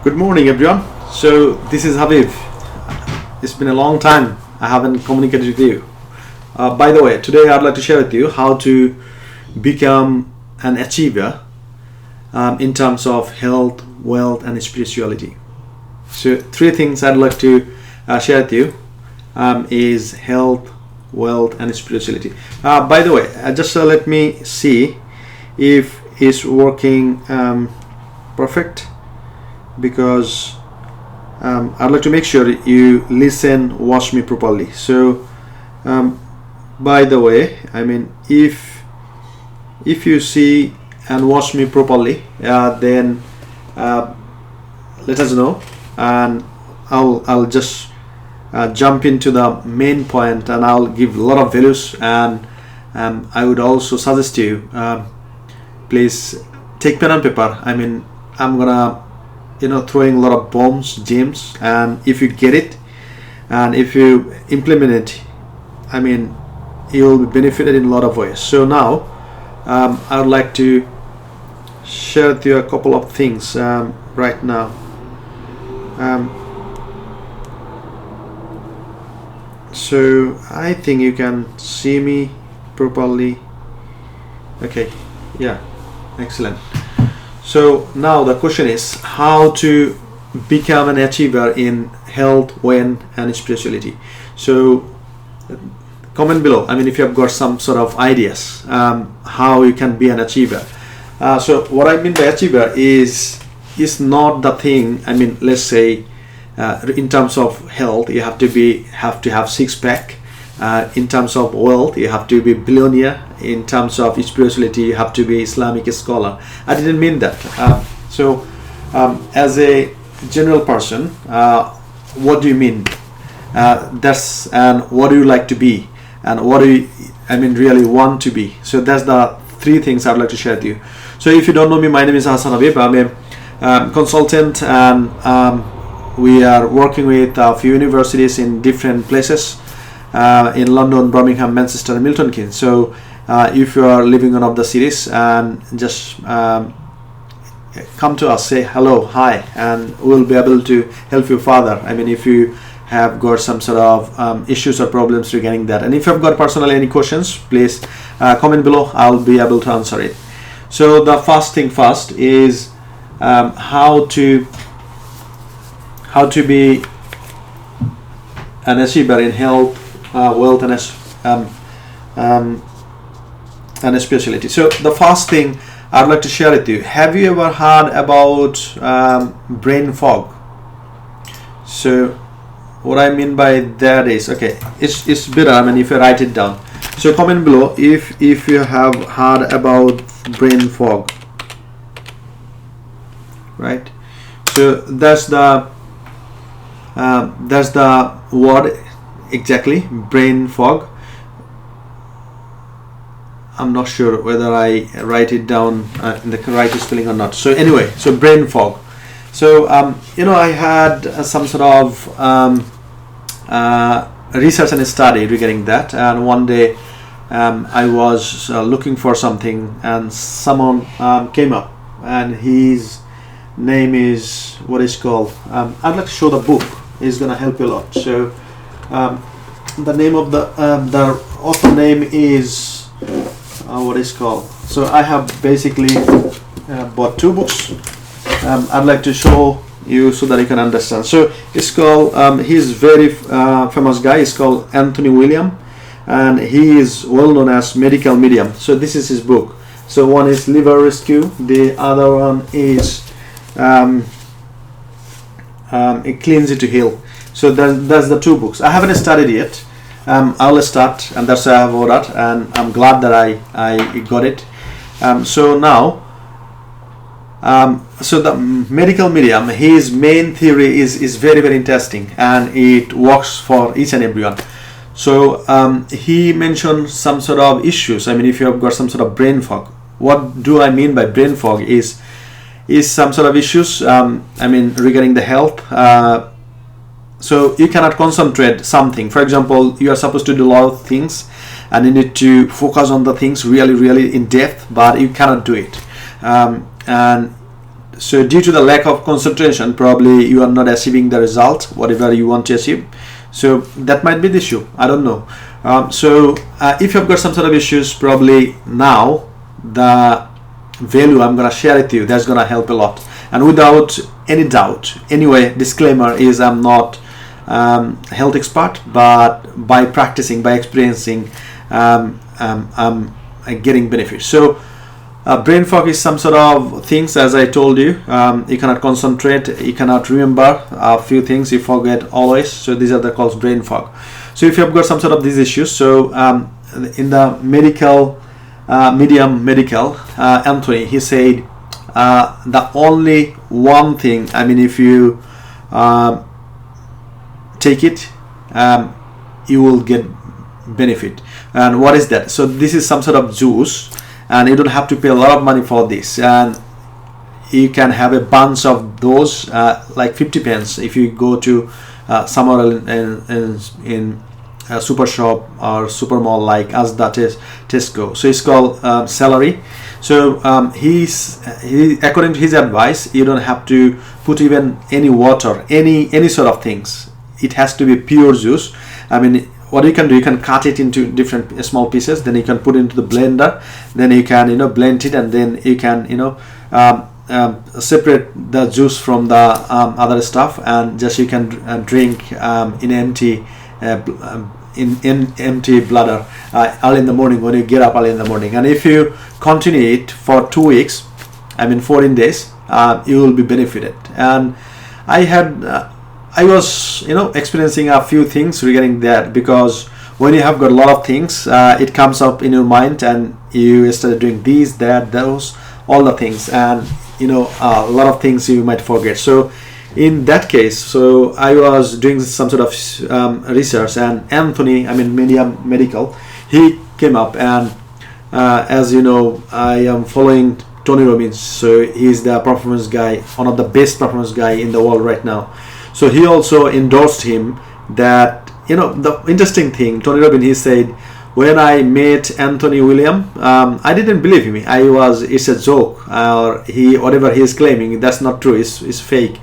Good morning, everyone. So this is Habib. It's been a long time I haven't communicated with you. By the way, today I'd like to share with you how to become an achiever in terms of health, wealth, and spirituality. So three things I'd like to share with you is health, wealth, and spirituality. By the way, just let me see if it's working perfect, because I'd like to make sure you listen, watch me properly. So by the way, I mean, if you see and watch me properly, then let us know, and I'll just jump into the main point, and I'll give a lot of values. And I would also suggest you, please take pen and paper. I mean, I'm gonna throwing a lot of bombs, gems, and if you get it and if you implement it, I mean, you'll be benefited in a lot of ways. So now I would like to share with you a couple of things right now. So I think you can see me properly. Okay, yeah, excellent. So now the question is how to become an achiever in health, wealth, and spirituality. So comment below, I mean, if you have got some sort of ideas how you can be an achiever. So what I mean by achiever is not the thing, I mean, let's say in terms of health you have to have six-pack. In terms of wealth you have to be billionaire. In terms of spirituality you have to be Islamic scholar. I didn't mean that. So as a general person, what do you mean? And what do you like to be, and what do you really want to be? So that's the three things I'd like to share with you. So if you don't know me, my name is Hassan Habib. I'm a consultant, and we are working with a few universities in different places. In London, Birmingham, Manchester, and Milton Keynes. So if you are living in one of the cities, and just come to us, say hello, hi, and we'll be able to help you further. I mean, if you have got some sort of issues or problems regarding that, and if you've got personally any questions, please comment below. I'll be able to answer it. So the first thing first is how to be an achiever in health, wealth, and spirituality. So the first thing I'd like to share with you, have you ever heard about brain fog? So what I mean by that is, okay, it's better, I mean, if you write it down. So comment below if you have heard about brain fog, right? So that's the word exactly, brain fog. I'm not sure whether I write it down in the right spelling or not. So anyway, so brain fog. So I had some sort of research and study regarding that, and one day I was looking for something, and someone came up, and his name is what is called, I'd like to show the book. It's gonna help you a lot. So the name of the author name is what is called. So I have basically bought two books. I'd like to show you so that you can understand. So it's called, he's very famous guy. It's called Anthony William, and he is well known as medical medium. So this is his book. So one is Liver Rescue, the other one is It Cleans It to Heal. So that's the two books. I haven't studied yet. I'll start, and that's why I have ordered, and I'm glad that I got it. So now, so the medical medium, his main theory is very, very interesting, and it works for each and everyone. So he mentioned some sort of issues. I mean, if you have got some sort of brain fog, what do I mean by brain fog is some sort of issues, regarding the health. So you cannot concentrate something. For example, you are supposed to do a lot of things, and you need to focus on the things really, really in depth, but you cannot do it. And so due to the lack of concentration, probably you are not achieving the result whatever you want to achieve. So that might be the issue, I don't know. If you've got some sort of issues, probably now the value I'm gonna share with you, that's gonna help a lot. And without any doubt, anyway, disclaimer is I'm not health expert, but by practicing, by experiencing, I'm getting benefits. So brain fog is some sort of things, as I told you. You cannot concentrate, you cannot remember a few things, you forget always. So these are the called brain fog. So if you've got some sort of these issues, so in the medical Anthony, he said the only one thing, I mean, if you take it, you will get benefit. And what is that? So this is some sort of juice, and you don't have to pay a lot of money for this, and you can have a bunch of those, like 50 pence if you go to somewhere in a super shop or super mall like Asda, Tesco. So it's called celery. So according to his advice, you don't have to put even any water, any sort of things. It has to be pure juice. I mean, what you can do, you can cut it into different small pieces, then you can put it into the blender, then you can blend it, and then you can separate the juice from the other stuff, and just you can drink in empty empty bladder early in the morning when you get up early in the morning. And if you continue it for 2 weeks, I mean 14 days, you will be benefited. And I was experiencing a few things regarding that, because when you have got a lot of things, it comes up in your mind, and you started doing these, that, those, all the things, and a lot of things you might forget. So in that case, so I was doing some sort of research, and Anthony, I mean medical, he came up, and as you know, I am following Tony Robbins. So he's the performance guy, one of the best performance guy in the world right now. So he also endorsed him that, the interesting thing, Tony Robbins, he said, when I met Anthony William, I didn't believe him. It's a joke, or whatever he is claiming, that's not true, it's fake.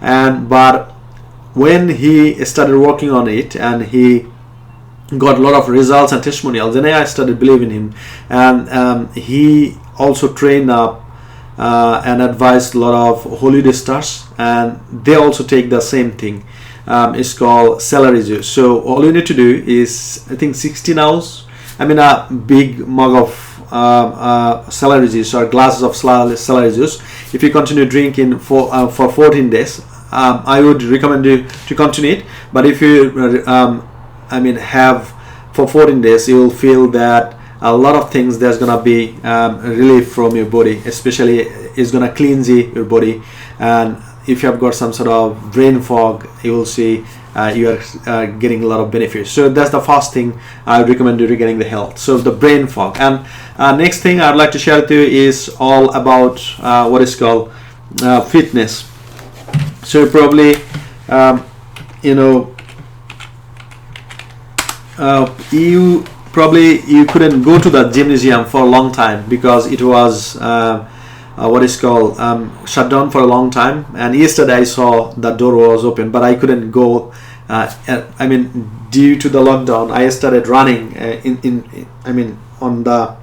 But when he started working on it, and he got a lot of results and testimonials, then I started believing him. And he also trained up and advised a lot of Hollywood stars, and they also take the same thing. It's called celery juice. So all you need to do is, I think 16 ounce, I mean a big mug of celery juice, or glasses of celery juice. If you continue drinking for 14 days, I would recommend you to continue it. But if you have for 14 days, you will feel that a lot of things there's gonna be relief from your body, especially it's gonna cleanse your body. And if you have got some sort of brain fog, you will see you are getting a lot of benefits. So that's the first thing I would recommend you regarding the health. So the brain fog. And next thing I'd like to share with you is all about what is called fitness. So probably you couldn't go to the gymnasium for a long time because it was shut down for a long time. And yesterday I saw the door was open, but I couldn't go. Due to the lockdown, I started running on the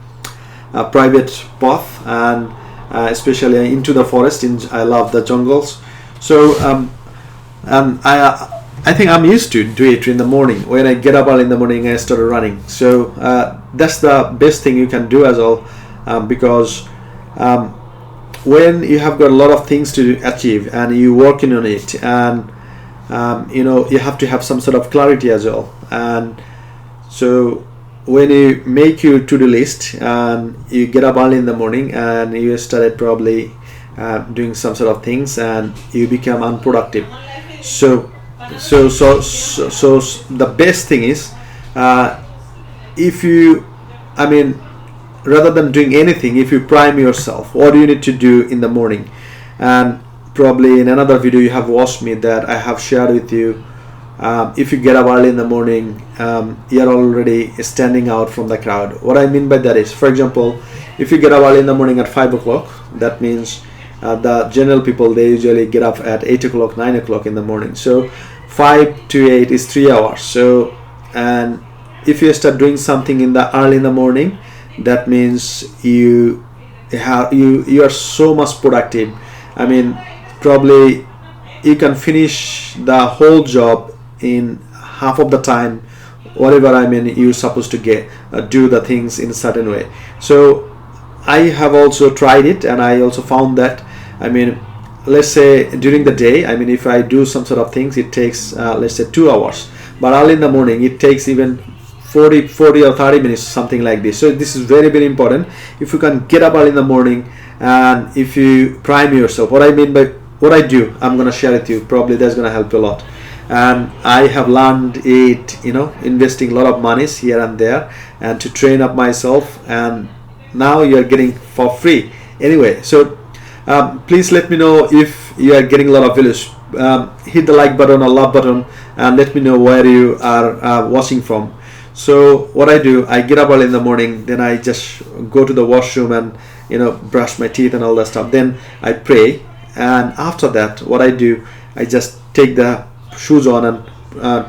private path, and especially into the forest. I love the jungles. So I think I'm used to do it in the morning. When I get up early in the morning, I started running. So that's the best thing you can do as well, because when you have got a lot of things to achieve and you working on it, and you have to have some sort of clarity as well. And so when you make your to-do list and you get up early in the morning and you started probably doing some sort of things, and you become unproductive. So the best thing is, if you, rather than doing anything, if you prime yourself, what do you need to do in the morning? And probably in another video you have watched me that I have shared with you, if you get up early in the morning, you're already standing out from the crowd. What I mean by that is, for example, if you get up early in the morning at 5 o'clock, that means the general people, they usually get up at 8 o'clock, 9 o'clock in the morning. So 5 to 8 is 3 hours. So, and if you start doing something in the early in the morning, that means you are so much productive. I mean, probably you can finish the whole job in half of the time, whatever, I mean, you're supposed to get do the things in a certain way. So I have also tried it, and I also found that, I mean, let's say during the day, I mean, if I do some sort of things, it takes let's say 2 hours, but early in the morning it takes even 40 or 30 minutes, something like this. So this is very, very important. If you can get up early in the morning, and if you prime yourself, what I mean by what I do, I'm gonna share with you. Probably that's gonna help you a lot. And I have learned it, you know, investing a lot of monies here and there, and to train up myself, and now you are getting for free anyway. So please let me know if you are getting a lot of views. Hit the like button or love button, and let me know where you are watching from. So what I do, I get up early in the morning, then I just go to the washroom and, you know, brush my teeth and all that stuff. Then I pray, and after that, what I do, I just take the shoes on and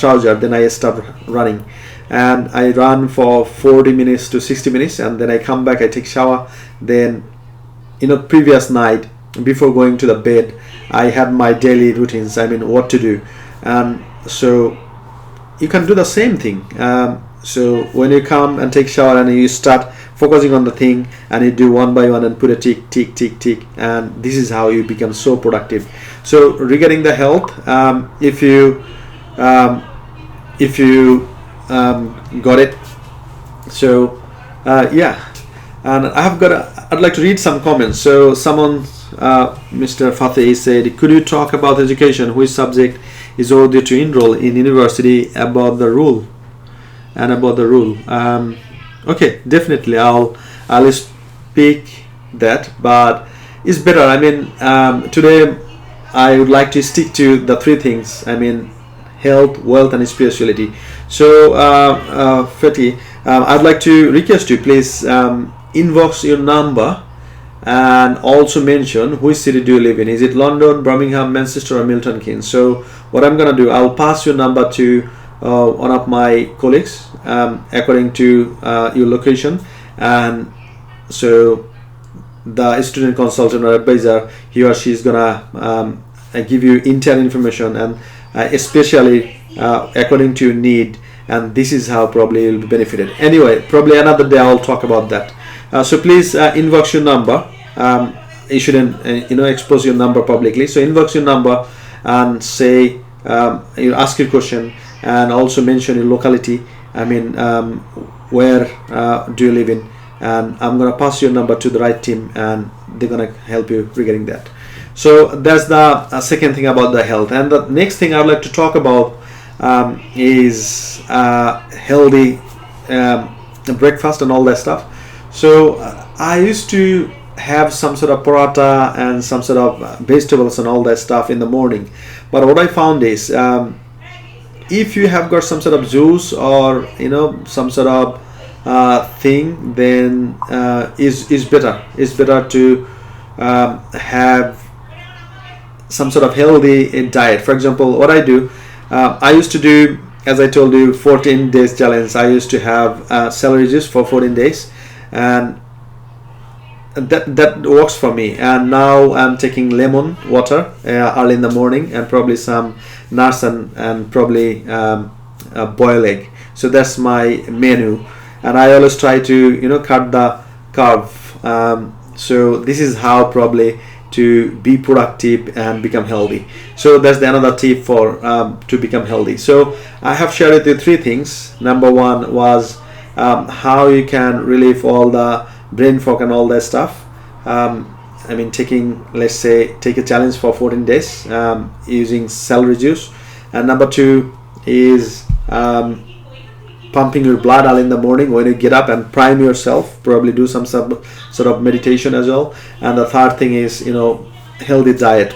trouser, then I start running, and I run for 40 minutes to 60 minutes, and then I come back, I take shower. Then, you know, previous night before going to the bed, I had my daily routines, I mean, what to do. And so you can do the same thing. So when you come and take shower, and you start focusing on the thing, and you do one by one and put a tick, tick, tick, tick, and this is how you become so productive. So regarding the health, if you got it, so yeah. And I'd like to read some comments. So someone, Mr. Fateh, said, could you talk about education? Which subject is ordered to enroll in university about the rule? And about the rule. Okay, definitely I'll speak that, but it's better. I mean, today I would like to stick to the three things. I mean, health, wealth, and spirituality. So Fatih, I'd like to request you, please inbox your number, and also mention which city do you live in. Is it London, Birmingham, Manchester, or Milton Keynes? So what I'm gonna do, I'll pass your number to one of my colleagues according to your location, and so the student consultant or advisor, he or she is gonna give you entire information, and especially according to your need, and this is how probably you'll be benefited. Anyway, probably another day I'll talk about that. So please inbox your number. You shouldn't expose your number publicly, so inbox your number and say you ask your question, and also mention your locality. I mean, where do you live in, and I'm gonna pass your number to the right team, and they're gonna help you regarding that. So that's the second thing about the health. And the next thing I'd like to talk about is healthy breakfast and all that stuff. So I used to have some sort of paratha and some sort of vegetables and all that stuff in the morning, but what I found is if you have got some sort of juice or some sort of thing, then is better. It's better to have some sort of healthy diet. For example, what I do, I used to do, as I told you, 14 days challenge. I used to have celery juice for 14 days, and that works for me. And now I'm taking lemon water early in the morning, and probably some nuts and probably a boiled egg. So that's my menu, and I always try to cut the carb. So this is how probably to be productive and become healthy. So that's the another tip for to become healthy. So I have shared with you three things. Number one was how you can relieve all the brain fog and all that stuff. I mean, let's say take a challenge for 14 days using celery juice. And number two is pumping your blood early in the morning when you get up, and prime yourself, probably do some sort of meditation as well. And the third thing is healthy diet.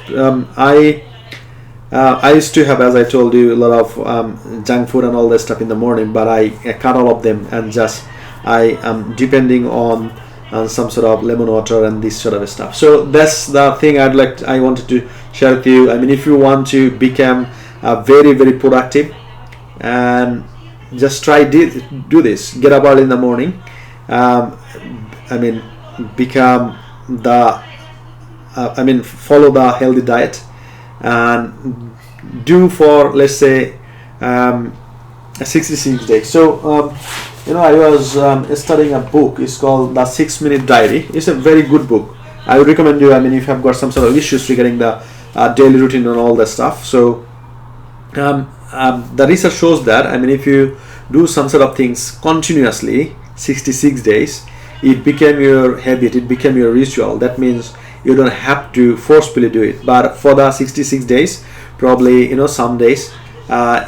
I used to have, as I told you, a lot of junk food and all that stuff in the morning, but I cut all of them, and just I am depending on and some sort of lemon water and this sort of stuff. So that's the thing I wanted to share with you. I mean, if you want to become very, very productive, and just try do this. Get up early in the morning. I mean, become the follow the healthy diet, and do for, let's say, 66 days. So I was studying a book. It's called The 6-Minute Diary. It's a very good book. I would recommend you, I mean, if you have got some sort of issues regarding the daily routine and all that stuff. So the research shows that, I mean, if you do some sort of things continuously 66 days, it became your habit, it became your ritual. That means you don't have to forcefully do it. But for the 66 days, probably, some days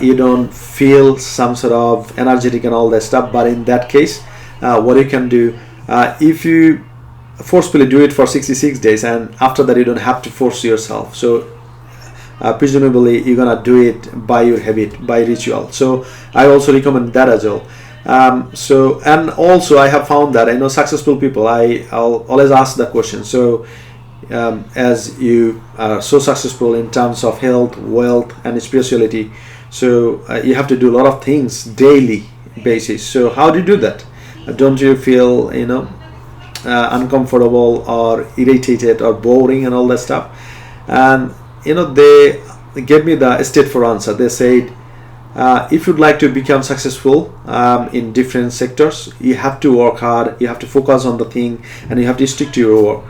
you don't feel some sort of energetic and all that stuff. But in that case, what you can do, if you forcefully do it for 66 days, and after that you don't have to force yourself. So presumably you're gonna do it by your habit, by ritual. So I also recommend that as well. So, and also I have found that successful people, I'll always ask the question. So as you are so successful in terms of health, wealth, and spirituality, so you have to do a lot of things daily basis. So how do you do that? Don't you feel uncomfortable or irritated or boring and all that stuff? And they gave me the straightforward answer. They said, if you'd like to become successful in different sectors, you have to work hard, you have to focus on the thing, and you have to stick to your work.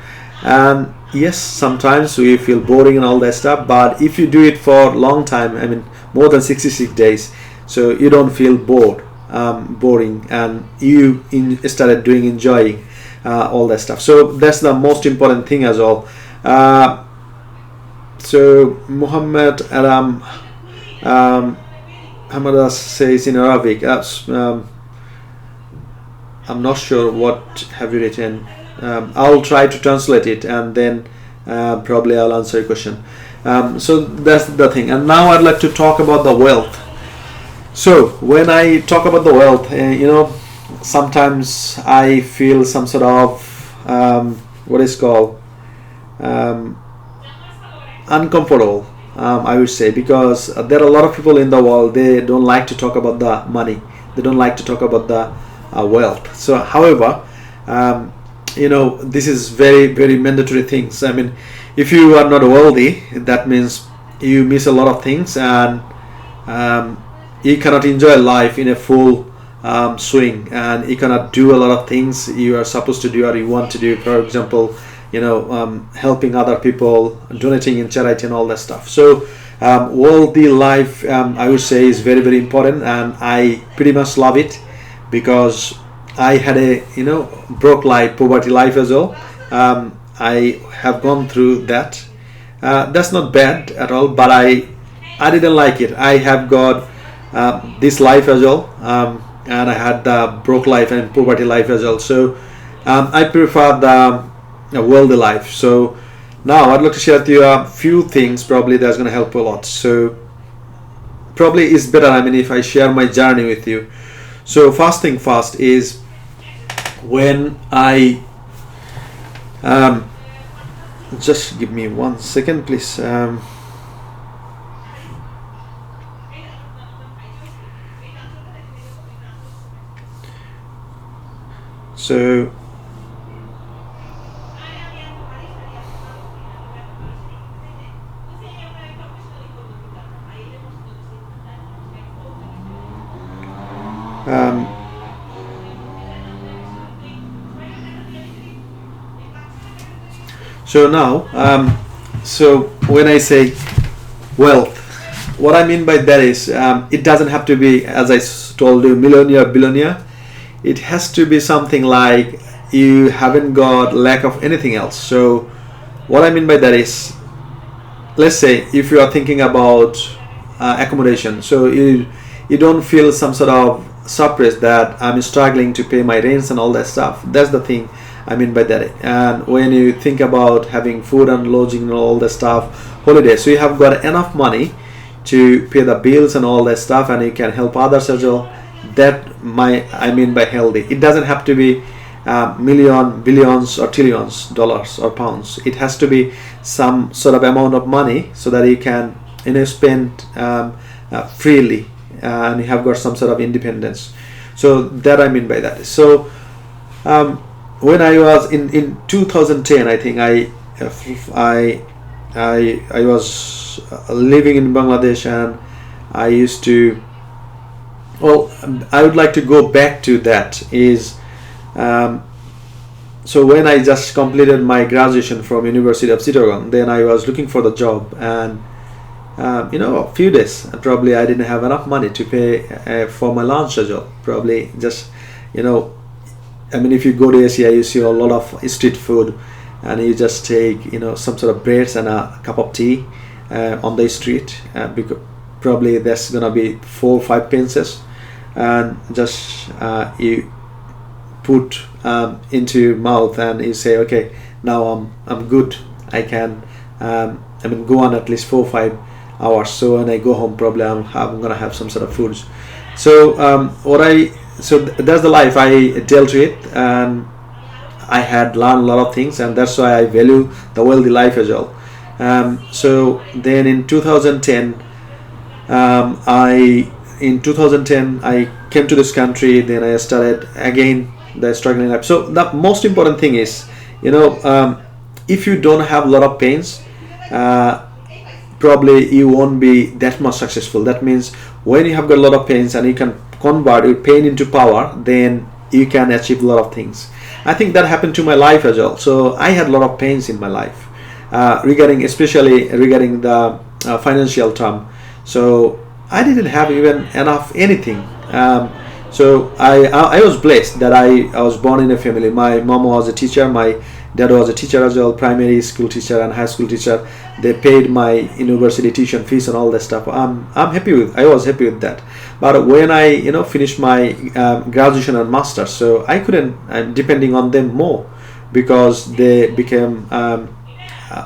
And yes, sometimes we feel boring and all that stuff, but if you do it for a long time, I mean more than 66 days, so you don't feel boring, and you started enjoying all that stuff. So that's the most important thing as well. So Muhammad Hamada says in Arabic, I'm not sure what have you written. I'll try to translate it, and then probably I'll answer your question. So that's the thing. And now I'd like to talk about the wealth. So when I talk about the wealth, sometimes I feel some sort of what is called uncomfortable, I would say, because there are a lot of people in the world, they don't like to talk about the money, they don't like to talk about the wealth. So however, this is very, very mandatory things. I mean, if you are not wealthy, that means you miss a lot of things, and you cannot enjoy life in a full swing, and you cannot do a lot of things you are supposed to do or you want to do. For example, helping other people, donating in charity and all that stuff. So wealthy life, I would say, is very, very important, and I pretty much love it, because I had a broke life, poverty life as well. I have gone through that. That's not bad at all, but I didn't like it. I have got this life as well, and I had the broke life and poverty life as well. So I prefer the wealthy life. So now I'd like to share with you a few things probably that's going to help a lot. So probably it's better, I mean, if I share my journey with you. So first thing first is, when I just give me 1 second please. So so now, so when I say wealth, what I mean by that is, it doesn't have to be, as I told you, millionaire, billionaire. It has to be something like you haven't got lack of anything else. So what I mean by that is, let's say if you are thinking about accommodation, so you don't feel some sort of surprise that I'm struggling to pay my rents and all that stuff. That's the thing I mean by that. And when you think about having food and lodging and all that stuff, holidays, so you have got enough money to pay the bills and all that stuff, and you can help others as well. That I mean by healthy. It doesn't have to be million, billions, or trillions dollars or pounds. It has to be some sort of amount of money so that you can spend freely, and you have got some sort of independence. So that I mean by that. So when I was in 2010, I think I was living in Bangladesh, and I used to, well, I would like to go back to that. Is so when I just completed my graduation from University of Chittagong, then I was looking for the job, and a few days probably I didn't have enough money to pay for my lunch as well. Probably just, I mean, if you go to Asia, you see a lot of street food, and you just take some sort of breads and a cup of tea on the street, because probably that's gonna be 4 or 5 pences, and just you put into your mouth, and you say, okay, now I'm good. I can go on at least 4 or 5 hours. So when I go home, probably I'm gonna have some sort of foods. So that's the life I dealt with, and I had learned a lot of things, and that's why I value the wealthy life as well. So then in 2010, I came to this country. Then I started again the struggling life. So the most important thing is, if you don't have a lot of pains, probably you won't be that much successful. That means when you have got a lot of pains and you can convert your pain into power, then you can achieve a lot of things. I think that happened to my life as well. So I had a lot of pains in my life, especially regarding the financial term. So I didn't have even enough anything. So I was blessed that I was born in a family. My mom was a teacher, my dad was a teacher as well, primary school teacher and high school teacher. They paid my university tuition fees and all that stuff. I was happy with that. But when I finished my graduation and master's, so I couldn't. I'm depending on them more, because they became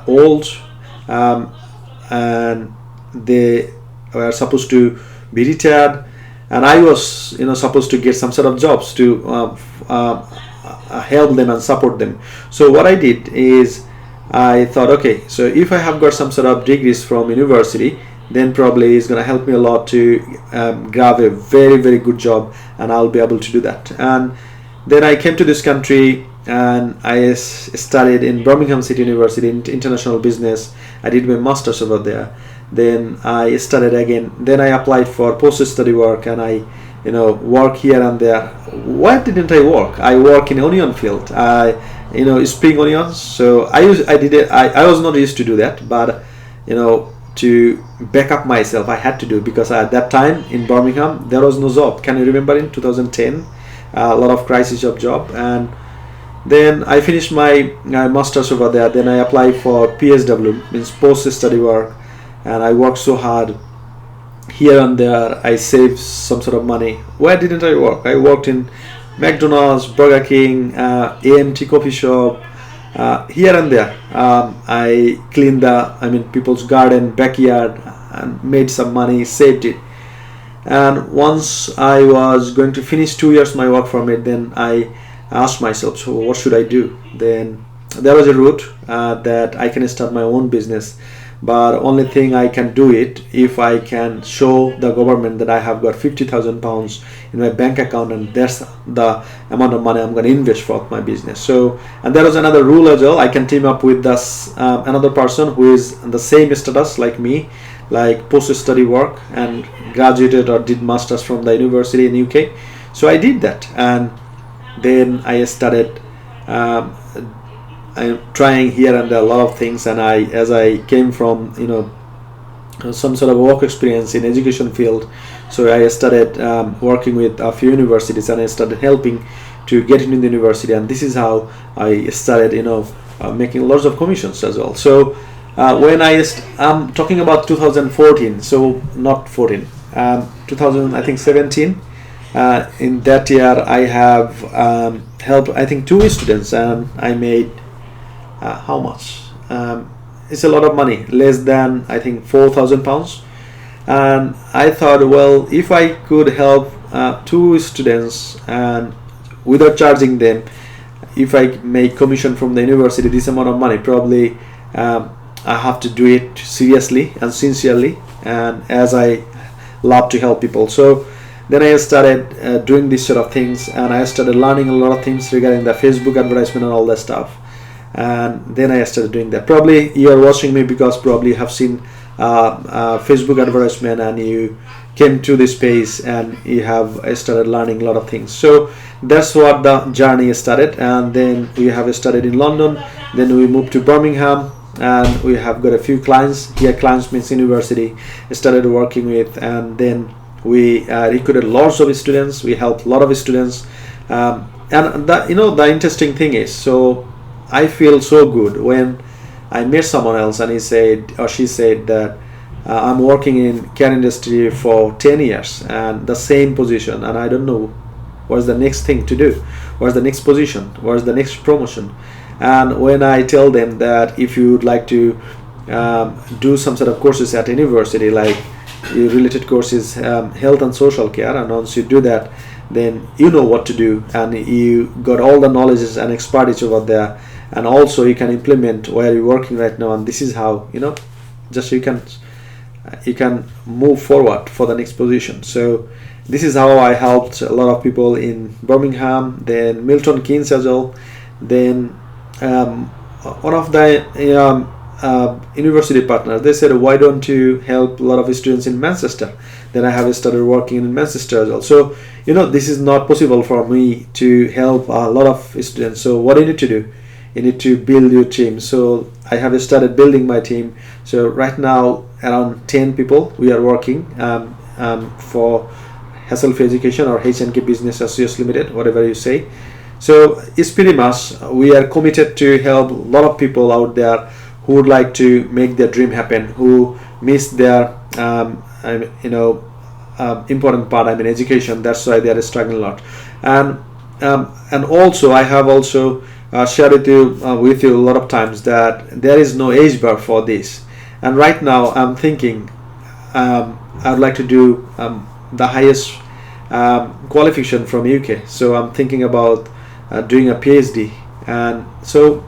old, and they were supposed to be retired, and I was supposed to get some sort of jobs to help them and support them. So what I did is I thought, okay, so if I have got some sort of degrees from university, then probably it's going to help me a lot to grab a very, very good job, and I'll be able to do that. And then I came to this country, and I studied in Birmingham City University in international business. I did my master's over there. Then I studied again. Then I applied for post-study work, and I work here and there. Why didn't I work? I work in onion field. Spring onions. So I was not used to do that, but to back up myself, I had to do, because at that time in Birmingham there was no job. Can you remember in 2010, a lot of crisis of job? And then I finished my master's over there. Then I applied for PSW, means post-study work, and I worked so hard. Here and there I saved some sort of money. Where didn't I work? I worked in McDonald's, Burger King, AMT coffee shop, here and there. I cleaned people's garden, backyard, and made some money, saved it. And once I was going to finish 2 years my work permit, then I asked myself, so what should I do? Then there was a route that I can start my own business. But only thing I can do it if I can show the government that I have got £50,000 in my bank account, and that's the amount of money I'm going to invest for my business. So, and there was another rule as well. I can team up with another person who is in the same status like me, like post-study work, and graduated or did masters from the university in UK. So I did that, and then I started I'm trying here and there a lot of things. And as I came from some sort of work experience in education field, so I started working with a few universities, and I started helping to get into the university, and this is how I started making lots of commissions as well. So when I'm talking about 2014, so not 14, 2017, in that year I have helped I think 2 students, and I made how much? It's a lot of money, less than I think £4,000. And I thought, well, if I could help 2 students and without charging them, if I make commission from the university this amount of money, probably I have to do it seriously and sincerely, and as I love to help people. So then I started doing these sort of things, and I started learning a lot of things regarding the Facebook advertisement and all that stuff. And then I started doing that. Probably you are watching me because probably you have seen Facebook advertisement and you came to this space and you have started learning a lot of things. So that's what the journey started. And then we have started in London, then we moved to Birmingham, and we have got a few clients here. Clients means university started working with, and then we recruited lots of students. We helped a lot of students, and the interesting thing is, so I feel so good when I met someone else and he said or she said that I'm working in care industry for 10 years and the same position, and I don't know what's the next thing to do, what's the next position, what's the next promotion. And when I tell them that if you would like to do some sort of courses at university, like related courses, health and social care, and once you do that, then you know what to do, and you got all the knowledge and expertise over there, and also you can implement where you're working right now, and this is how just you can move forward for the next position. So this is how I helped a lot of people in Birmingham, then Milton Keynes as well. Then one of the university partners, they said, why don't you help a lot of students in Manchester? Then I have started working in Manchester as well. So this is not possible for me to help a lot of students. So what do you need to do? You need to build your team. So I have started building my team. So right now around 10 people we are working for Hasself Education or H&K Business Associates Limited, whatever you say. So it's pretty much we are committed to help a lot of people out there who would like to make their dream happen, who miss their important part, education. That's why they are struggling a lot. And also I have also shared with you a lot of times that there is no age bar for this. And right now I'm thinking I'd like to do the highest qualification from UK. So I'm thinking about doing a PhD, and so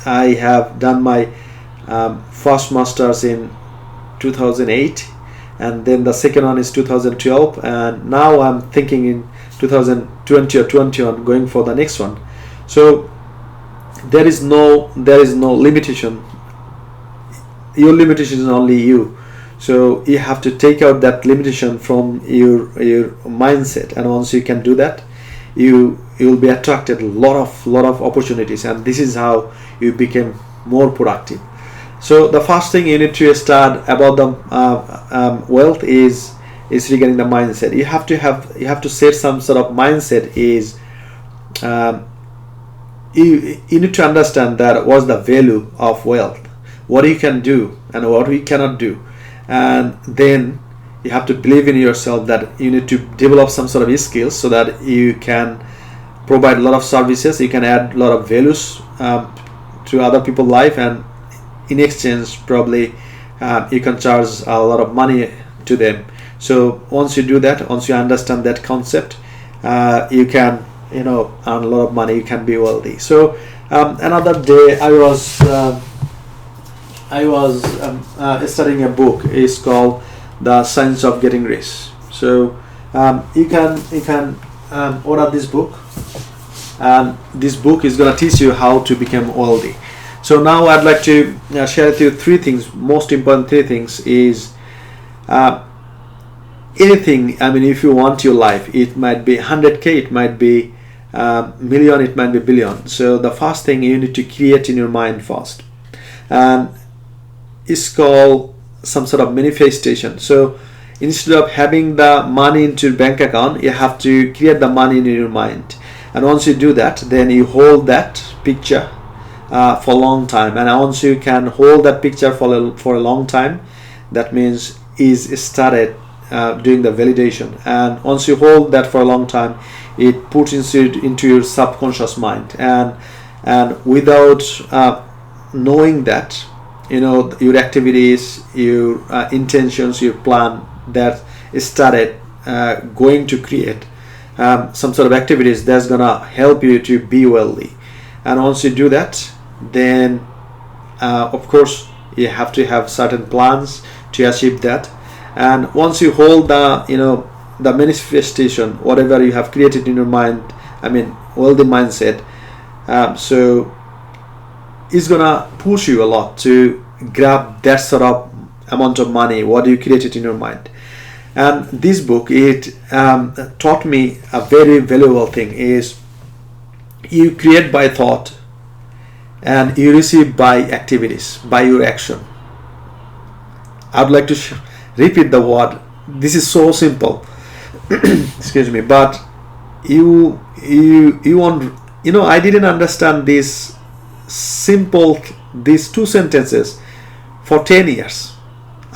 I have done my first master's in 2008, and then the second one is 2012, and now I'm thinking in 2020 or 21 going for the next one. So there is no limitation. Your limitation is only you. So you have to take out that limitation from your mindset, and once you can do that, you will be attracted a lot of opportunities, and this is how you become more productive. So the first thing you need to start about the wealth is regarding the mindset. You have to set some sort of mindset. Is you need to understand that what's the value of wealth, what you can do and what you cannot do, and then you have to believe in yourself that you need to develop some sort of skills so that you can provide a lot of services, you can add a lot of values to other people's life, and in exchange probably you can charge a lot of money to them. So once you do that, once you understand that concept, you can earn a lot of money, you can be wealthy. So another day I was studying a book. It's called The Science of Getting Rich. So you can order this book, and this book is going to teach you how to become wealthy. So now I'd like to share with you three things. Most important three things is anything. If you want your life, it might be 100k, it might be million, it might be billion. So the first thing you need to create in your mind first, and it's called some sort of manifestation. So instead of having the money into your bank account, you have to create the money in your mind. And once you do that, then you hold that picture for a long time. And once you can hold that picture for a long time, that means is started doing the validation. And once you hold that for a long time, it puts into your subconscious mind. And without knowing that, your activities, your intentions, your plan that started going to create some sort of activities that's gonna help you to be wealthy. And once you do that, then of course you have to have certain plans to achieve that. And once you hold the manifestation, whatever you have created in your mind, wealthy mindset, so it's gonna push you a lot to grab that sort of amount of money what you created in your mind. And this book, it taught me a very valuable thing is you create by thought and you receive by activities, by your action. I would like to repeat the word. This is so simple. Excuse me, but you want, I didn't understand these two sentences for 10 years.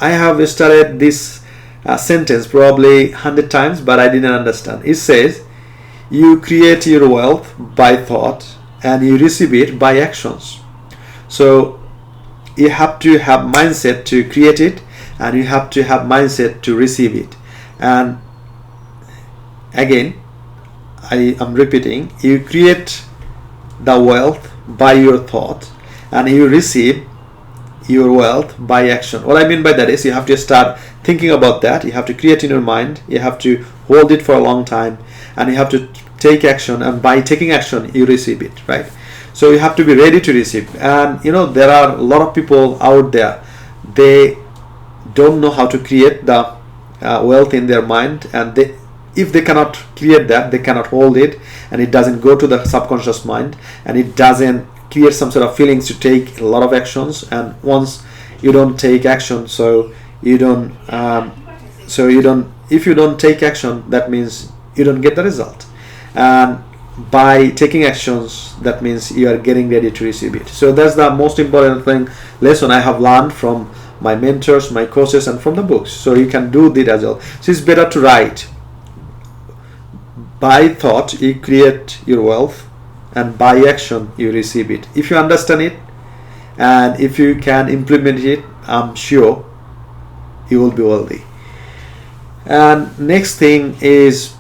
I have studied this sentence probably 100 times, but I didn't understand. It says you create your wealth by thought and you receive it by actions. So you have to have mindset to create it, and you have to have mindset to receive it. And again, I am repeating, you create the wealth by your thought and you receive your wealth by action. What I mean by that is you have to start thinking about that. You have to create in your mind, you have to hold it for a long time, and you have to take action, and by taking action you receive it, right? So you have to be ready to receive. And there are a lot of people out there, they don't know how to create the wealth in their mind, and if they cannot create that, they cannot hold it, and it doesn't go to the subconscious mind, and it doesn't create some sort of feelings to take a lot of actions. And once you don't take action, if you don't take action, that means you don't get the result. And by taking actions, that means you are getting ready to receive it. So that's the most important lesson I have learned from my mentors, my coaches, and from the books. So you can do that as well. So it's better to write. By thought you create your wealth, and by action you receive it. If you understand it and if you can implement it, I'm sure you will be wealthy. And next thing is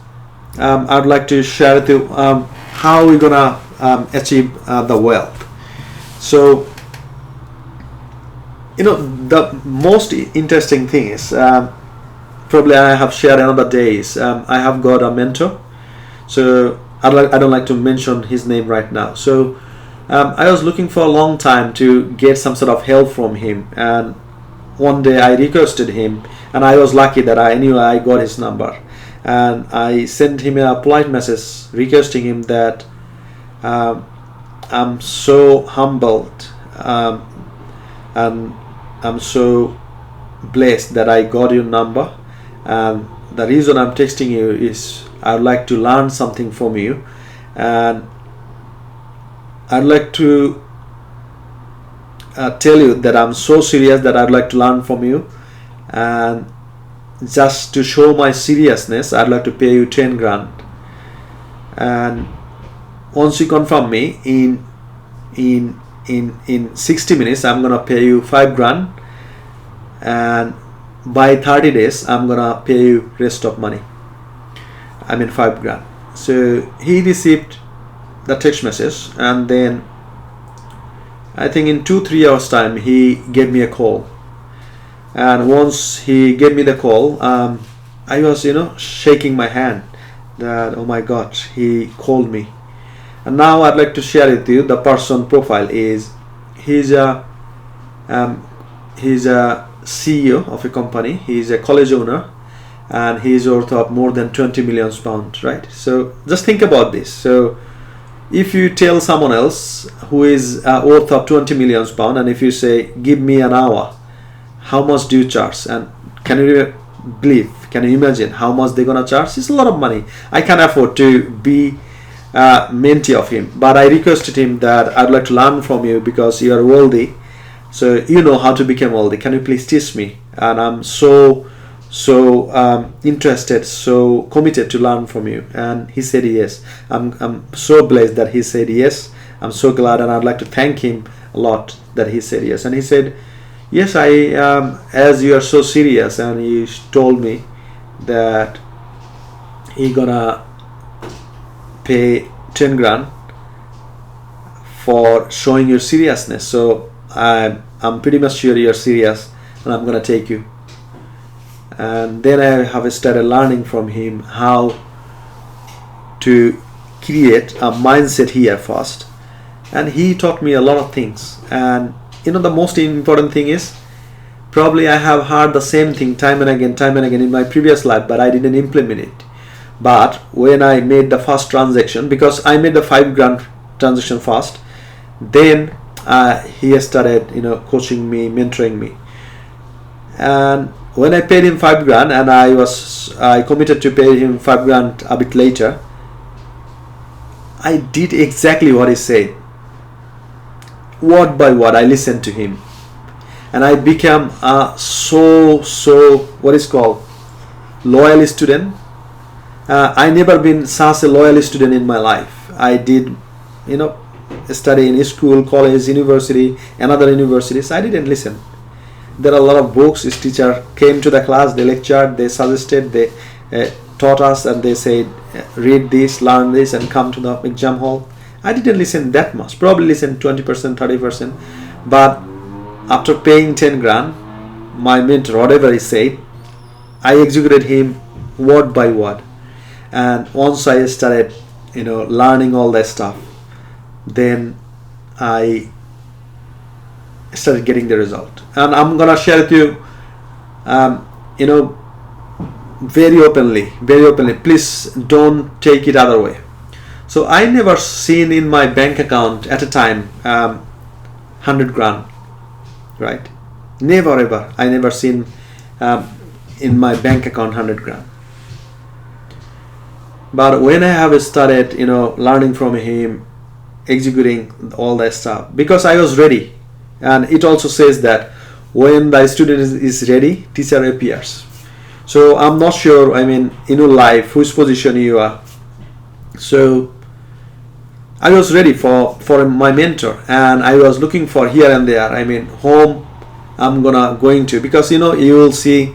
I'd like to share with you how we're gonna achieve the wealth. So the most interesting thing is probably I have shared another day is I have got a mentor. So I don't like to mention his name right now. So I was looking for a long time to get some sort of help from him, and one day I requested him, and I was lucky that I knew I got his number, and I sent him a polite message requesting him that I'm so humbled and I'm so blessed that I got your number, and the reason I'm texting you is I'd like to learn something from you, and I'd like to tell you that I'm so serious that I'd like to learn from you, and just to show my seriousness I'd like to pay you 10 grand, and once you confirm me in 60 minutes I'm gonna pay you 5 grand, and by 30 days I'm gonna pay you rest of money, 5 grand. So he received the text message, and then I think in 2-3 hours time he gave me a call. And once he gave me the call, I was shaking my hand that, oh my God, he called me. And now I'd like to share with you the person profile is he's a CEO of a company, he's a college owner, and he's worth of more than 20 million pounds, right? So just think about this. So if you tell someone else who is worth of 20 million pounds, and if you say give me an hour, how much do you charge? And can you imagine how much they're gonna charge? It's a lot of money. I can't afford to be mentee of him, but I requested him that I'd like to learn from you because you are wealthy, so you know how to become wealthy. Can you please teach me? And I'm so interested, so committed to learn from you. And he said yes. I'm so blessed that he said yes. I'm so glad, and I'd like to thank him a lot that he said yes. And he said yes, I as you are so serious, and he told me that he gonna pay 10 grand for showing your seriousness. So I'm pretty much sure you're serious, and I'm gonna take you. And then I have started learning from him how to create a mindset here first, and he taught me a lot of things. And the most important thing is, probably I have heard the same thing time and again in my previous life, but I didn't implement it. But when I made the first transaction, because I made the 5 grand transaction first, then he started coaching me, mentoring me. And when I paid him 5 grand, and I committed to pay him 5 grand a bit later, I did exactly what he said. Word by word, I listened to him, and I became a what is called loyal student. I never been such a loyal student in my life. I did study in school, college, university, and other universities. I didn't listen. There are a lot of books. His teacher came to the class, they lectured, they suggested, they taught us, and they said, read this, learn this, and come to the exam hall. I didn't listen that much, probably listen 20%, 30%. But after paying 10 grand, my mentor, whatever he said, I executed him word by word. And once I started learning all that stuff, then I started getting the result. And I'm gonna share with you very openly. Please don't take it other way. So I never seen in my bank account at a time 100 grand, right? Never ever. I never seen in my bank account 100 grand. But when I have started learning from him, executing all that stuff, because I was ready. And it also says that when the student is ready, teacher appears. So I'm not sure, in your life, whose position you are. So I was ready for my mentor, and I was looking for here and there, whom I'm going to, because you will see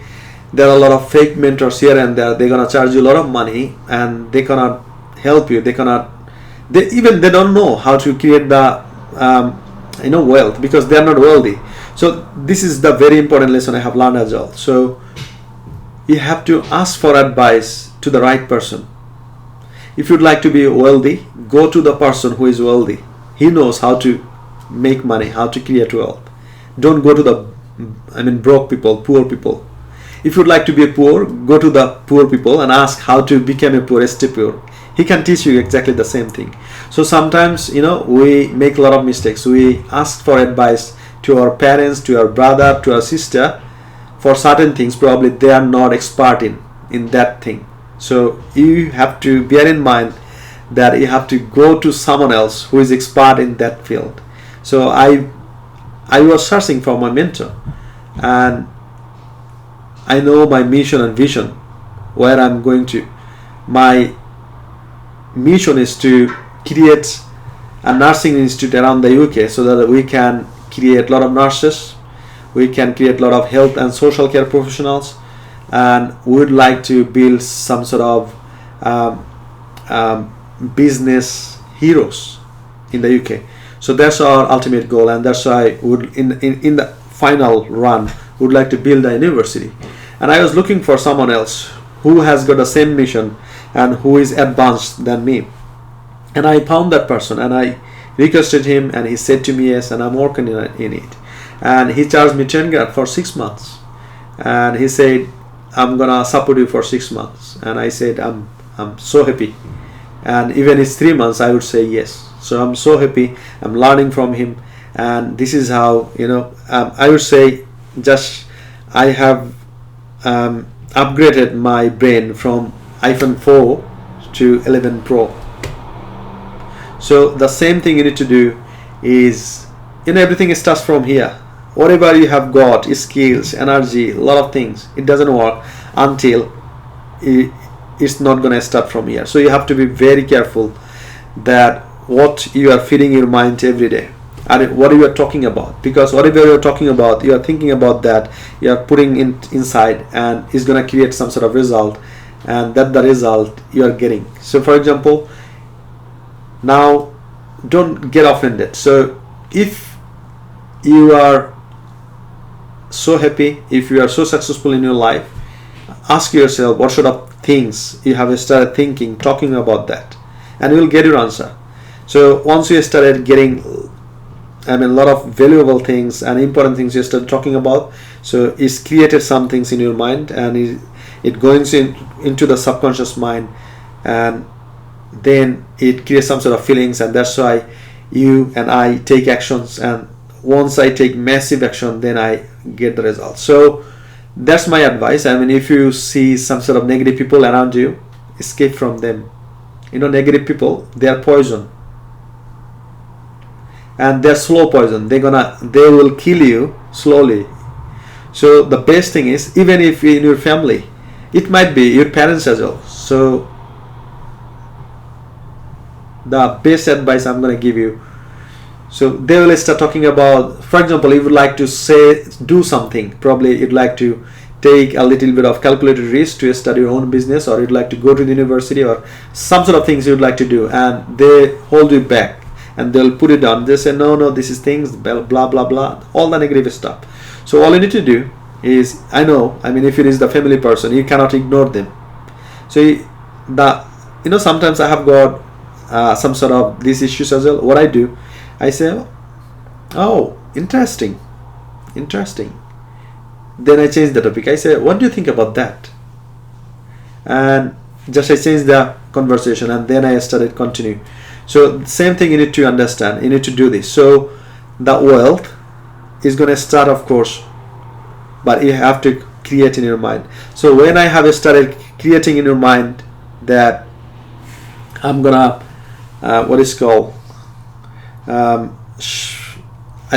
there are a lot of fake mentors here and there. They're gonna charge you a lot of money, and they cannot help you. They don't know how to create the wealth, because they are not wealthy. So this is the very important lesson I have learned as well. So you have to ask for advice to the right person. If you'd like to be wealthy, go to the person who is wealthy. He knows how to make money, how to create wealth. Don't go to the broke people, poor people. If you'd like to be poor, go to the poor people and ask how to become a poor, stay poor. He can teach you exactly the same thing. So sometimes we make a lot of mistakes. We ask for advice to our parents, to our brother, to our sister for certain things. Probably they are not expert in that thing. So you have to bear in mind that you have to go to someone else who is expert in that field. So I was searching for my mentor, and I know my mission and vision, where I'm going to. My mission is to create a nursing institute around the UK, so that we can create a lot of nurses, we can create a lot of health and social care professionals, and we would like to build some sort of business heroes in the UK. So that's our ultimate goal, and that's why we would in the final run would like to build a university. And I was looking for someone else who has got the same mission and who is advanced than me. And I found that person, and I requested him, and he said to me yes, and I'm working in it. And he charged me 10 grand for 6 months, and he said, I'm gonna support you for 6 months. And I said, I'm so happy, and even it's 3 months, I would say yes. So I'm so happy. I'm learning from him, and this is how I would say just I have upgraded my brain from iPhone 4 to 11 Pro. So the same thing you need to do is everything starts from here. Whatever you have got, skills, energy, a lot of things, it doesn't work until it's not going to start from here. So you have to be very careful that what you are feeding your mind every day, and what you are talking about, because whatever you are talking about, you are thinking about that, you are putting inside, and it's going to create some sort of result, and that the result you are getting. So for example, Now don't get offended. So if you are so happy, if you are so successful in your life, ask yourself what sort of things you have started thinking, talking about that, and you will get your answer. So once you started getting a lot of valuable things and important things you started talking about, so it's created some things in your mind, and it goes into the subconscious mind, and then it creates some sort of feelings, and that's why you and I take actions, and once I take massive action, then I get the results. So that's my advice. If you see some sort of negative people around you, escape from them. Negative people, they are poison, and they're slow poison. They will kill you slowly. So the best thing is, even if in your family, it might be your parents as well. So the best advice I'm going to give you, so they will start talking about, for example, you would like to do something, probably you'd like to take a little bit of calculated risk to start your own business, or you'd like to go to the university, or some sort of things you'd like to do, and they hold you back and they'll put it down. They say, no, this is things, blah blah blah, all the negative stuff. So all you need to do is, if it is the family person, you cannot ignore them. So sometimes I have got some sort of these issues as well. What I do, I say, oh, interesting. Then I change the topic. I say, what do you think about that? And just I change the conversation, and then I started continue. So same thing, you need to understand, you need to do this. So the wealth is going to start, of course, but you have to create in your mind. So when I have started creating in your mind that I'm gonna I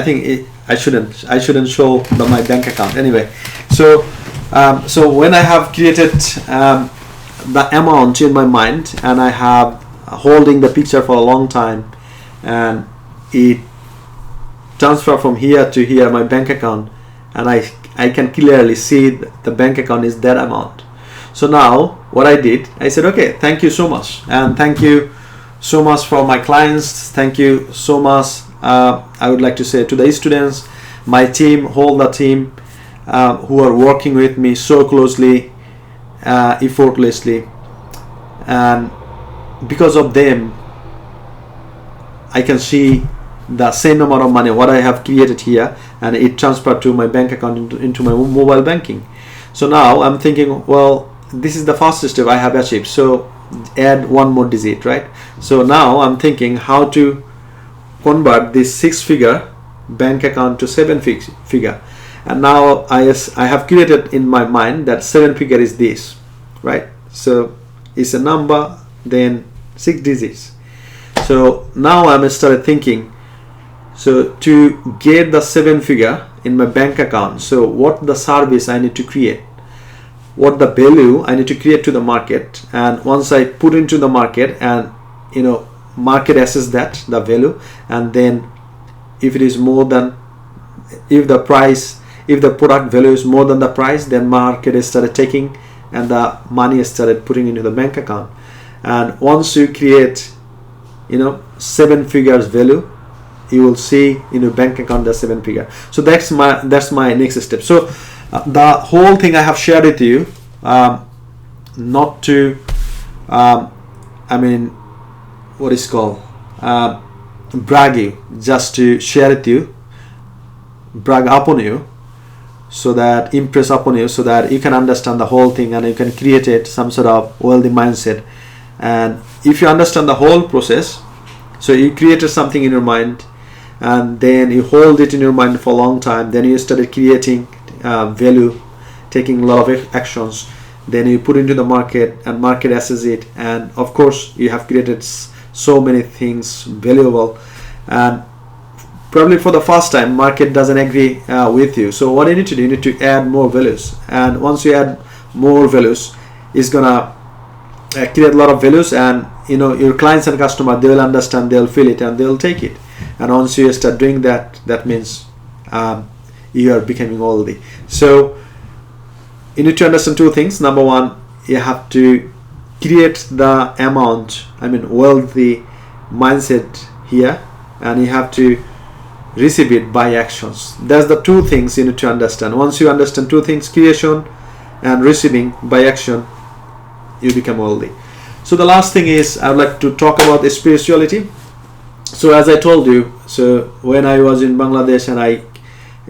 think I shouldn't show my bank account anyway. So when I have created the amount in my mind, and I have holding the picture for a long time, and it transfer from here to here, my bank account, and I can clearly see the bank account is that amount. So now what I did, I said, okay, thank you so much, and thank you so much for my clients, thank you so much. I would like to say to the students, my team, whole the team who are working with me so closely, effortlessly, and because of them I can see the same amount of money what I have created here, and it transferred to my bank account into my mobile banking. So now I'm thinking, well, this is the first step I have achieved, so add one more digit, right? So now I'm thinking how to convert this 6-figure bank account to 7-figure, and now I have created in my mind that 7-figure is this, right? So it's a number, then 6 digits. So now I'm started thinking, so to get the 7-figure in my bank account, so what the service I need to create, what the value I need to create to the market, and once I put into the market, and market assess that the value, and then if it is more than, if the product value is more than the price, then market is started taking, and the money is started putting into the bank account. And once you create 7 figures value, you will see in your bank account the 7-figure. So that's my next step. So the whole thing I have shared with you, not to brag you, just to share with you, brag upon you, so that impress upon you, so that you can understand the whole thing and you can create it some sort of wealthy mindset. And if you understand the whole process, so you created something in your mind, and then you hold it in your mind for a long time, then you started creating value, taking a lot of actions, then you put into the market, and market assesses it, and of course you have created so many things valuable, and probably for the first time market doesn't agree with you. So what you need to do, you need to add more values, and once you add more values, it's gonna create a lot of values, and your clients and customer, they will understand, they'll feel it, and they'll take it. And once you start doing that, that means you are becoming wealthy. So you need to understand two things. Number one, you have to create the amount, wealthy mindset here, and you have to receive it by actions. That's the two things you need to understand. Once you understand two things, creation and receiving by action, you become wealthy. So the last thing is, I would like to talk about the spirituality. So as I told you, so when I was in Bangladesh and I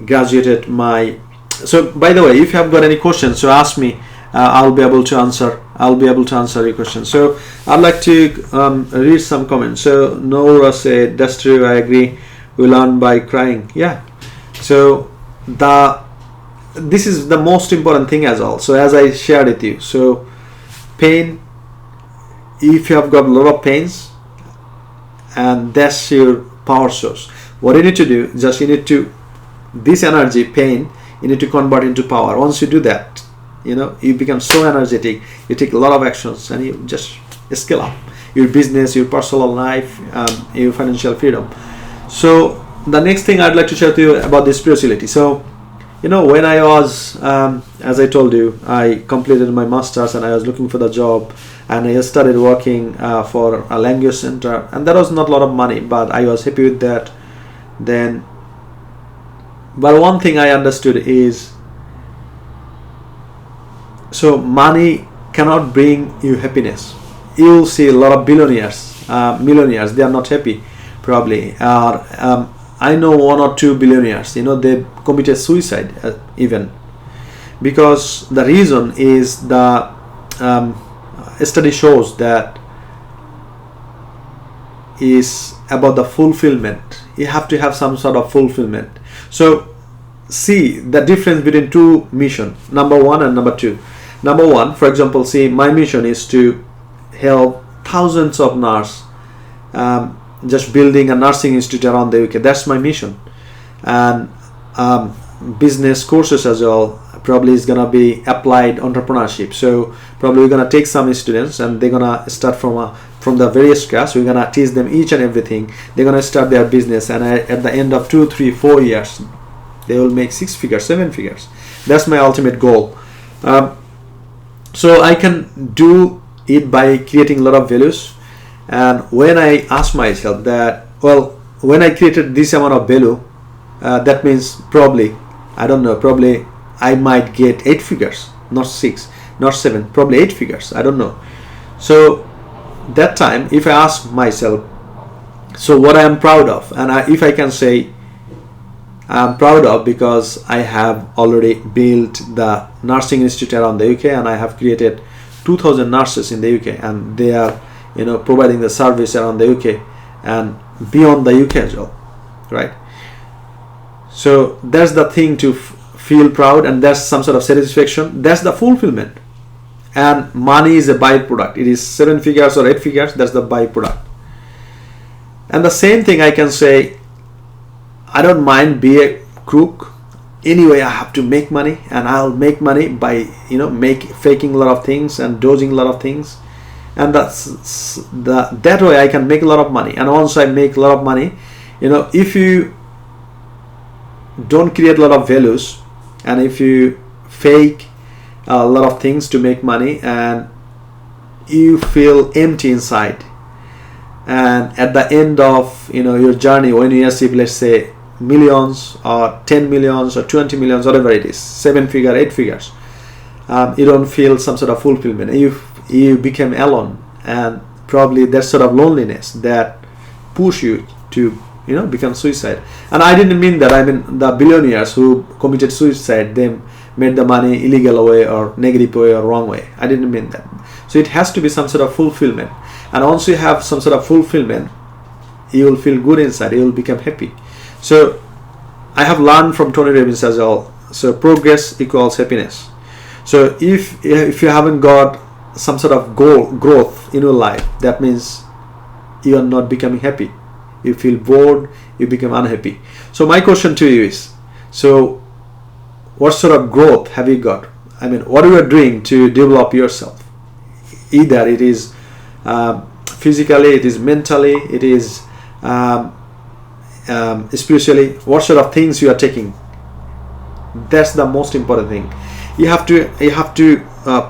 graduated my, so by the way, if you have got any questions, so ask me. I'll be able to answer your questions. So I'd like to read some comments. So Noura said, that's true, I agree, we learn by crying. Yeah, so this is the most important thing as well. So as I shared with you, so pain, if you have got a lot of pains, and that's your power source, what you need to do, just you need to, this energy, pain, you need to convert into power. Once you do that, you become so energetic, you take a lot of actions, and you just scale up your business, your personal life, your financial freedom. So the next thing I'd like to share with you about the spirituality. So when I was, as I told you, I completed my master's and I was looking for the job, and I started working for a language center, and that was not a lot of money, but I was happy with that. Then, but one thing I understood is, so money cannot bring you happiness. You'll see a lot of billionaires, millionaires, they are not happy, probably. I know 1 or 2 billionaires, they committed suicide even, because the reason is the study shows that is about the fulfillment. You have to have some sort of fulfillment. So see the difference between two missions, number 1 and number 2. Number 1, for example, see, my mission is to help thousands of nurses, just building a nursing institute around the UK. That's my mission. And business courses as well, probably is gonna be applied entrepreneurship. So probably we're gonna take some students and they're gonna start from the very scratch. We're gonna teach them each and everything. They're gonna start their business, and at the end of 2, 3, 4 years, they will make 6 figures, 7 figures. That's my ultimate goal. So I can do it by creating a lot of values. And when I ask myself that, well, when I created this amount of value, that means probably, I don't know, probably I might get 8 figures, not 6, not 7, probably 8 figures, I don't know. So that time, if I ask myself, so what I am proud of, and if I can say I'm proud of, because I have already built the nursing institute around the UK, and I have created 2,000 nurses in the UK, and they are providing the service around the UK and beyond the UK as well, right? So that's the thing to feel proud, and that's some sort of satisfaction. That's the fulfillment. And money is a byproduct. It is 7 figures or 8 figures, that's the byproduct. And the same thing I can say, I don't mind be a crook. Anyway, I have to make money, and I'll make money by faking a lot of things and dodging a lot of things, and that way I can make a lot of money. And once I make a lot of money, if you don't create a lot of values, and if you fake a lot of things to make money, and you feel empty inside, and at the end of your journey, when you achieve, let's say, millions or 10 millions or 20 millions, whatever it is, 7 figure, 8 figures, you don't feel some sort of fulfillment. You become alone, and probably that sort of loneliness that push you to become suicide. And I didn't mean that. I mean the billionaires who committed suicide, they made the money illegal way or negative way or wrong way. I didn't mean that. So it has to be some sort of fulfillment, and once you have some sort of fulfillment, you will feel good inside, you will become happy. So I have learned from Tony Robbins as well. So progress equals happiness. So if you haven't got some sort of growth in your life, that means you are not becoming happy. You feel bored, you become unhappy. So my question to you is, so what sort of growth have you got? I mean, what are you doing to develop yourself? Either it is physically, it is mentally, it is spiritually. What sort of things you are taking? That's the most important thing. You have to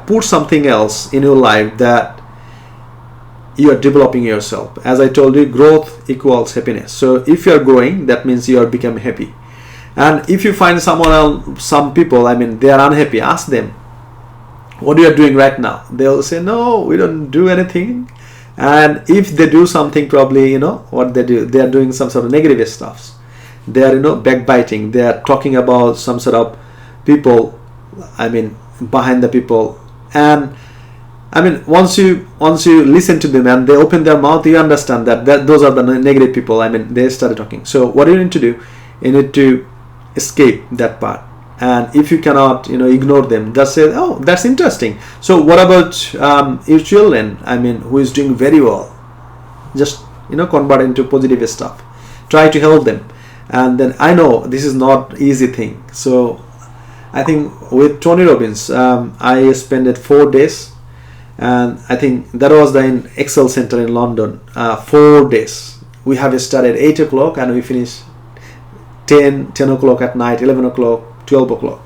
put something else in your life that you are developing yourself. As I told you, growth equals happiness. So if you are growing, that means you are becoming happy. And if you find someone else, some people, I mean, they are unhappy, ask them, what you are doing right now? They'll say, no, we don't do anything. And if they do something, probably, what they do, they are doing some sort of negative stuff. They are, backbiting. They are talking about some sort of people, I mean, behind the people. And I mean, once you listen to them and they open their mouth, you understand that those are the negative people. I mean, they started talking. So what do you need to do? You need to escape that part. And if you cannot, ignore them, just say, oh, that's interesting. So what about your children? I mean, who is doing very well? Just, convert into positive stuff. Try to help them. And then I know this is not easy thing. So I think with Tony Robbins, I spent it 4 days. And I think that was in Excel Center in London. 4 days. We have started 8 o'clock and we finished 10 o'clock at night, 11 o'clock, 12 o'clock.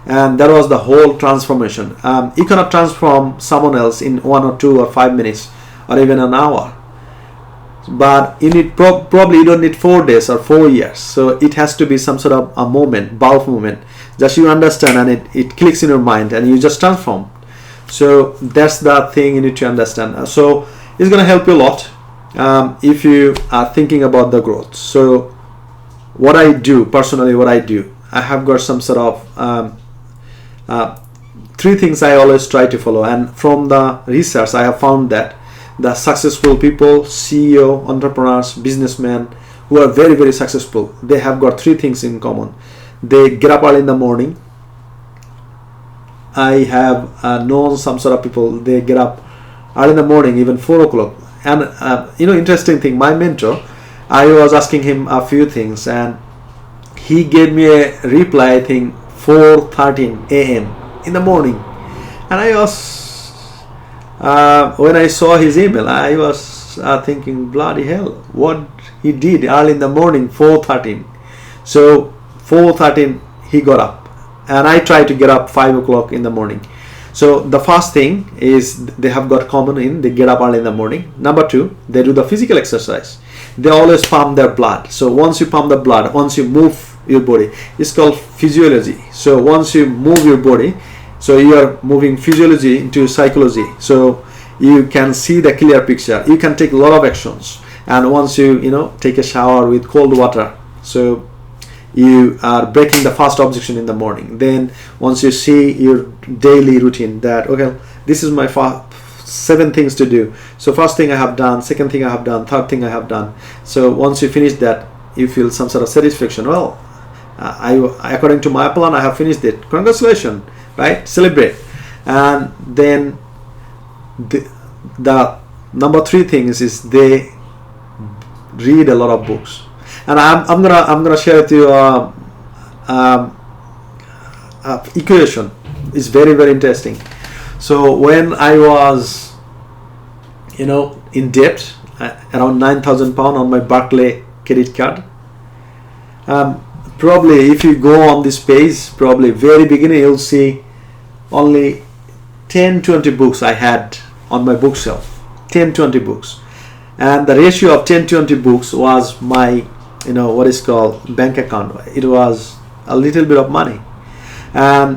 And that was the whole transformation. You cannot transform someone else in 1 or 2 or 5 minutes or even an hour. But you need probably you don't need 4 days or 4 years. So it has to be some sort of a moment, bulk moment. Just you understand and it clicks in your mind and you just transform. So that's the thing you need to understand. So it's going to help you a lot if you are thinking about the growth. So what I do personally, I have got some sort of 3 things I always try to follow. And from the research, I have found that the successful people, CEO, entrepreneurs, businessmen who are very, very successful, they have got 3 things in common. They get up early in the morning. I have known some sort of people, they get up early in the morning, even 4 o'clock. And interesting thing, my mentor, I was asking him a few things and he gave me a reply, I think 4:13 a.m. in the morning. And I was, when I saw his email, I was thinking, bloody hell, what he did early in the morning, 4:13. So 4:13 he got up. And I try to get up 5 o'clock in the morning. So the first thing is they have got common in, they get up early in the morning. Number 2, they do the physical exercise. They always pump their blood. So once you pump the blood, once you move your body, it's called physiology. So once you move your body, so you are moving physiology into psychology. So you can see the clear picture. You can take a lot of actions. And once you, take a shower with cold water, so you are breaking the first objection in the morning. Then once you see your daily routine that, okay, this is my 7 things to do. So first thing I have done, second thing I have done, third thing I have done. So once you finish that, you feel some sort of satisfaction. Well, according to my plan, I have finished it. Congratulations, right? Celebrate. And then the number 3 things is they read a lot of books. And I'm gonna share with you equation. It's very, very interesting. So when I was, in debt, around 9,000 pounds on my Barclay credit card. Probably if you go on this page, probably very beginning, you'll see only 10-20 books I had on my bookshelf. 10-20 books. And the ratio of 10-20 books was my what is called bank account. It was a little bit of money, and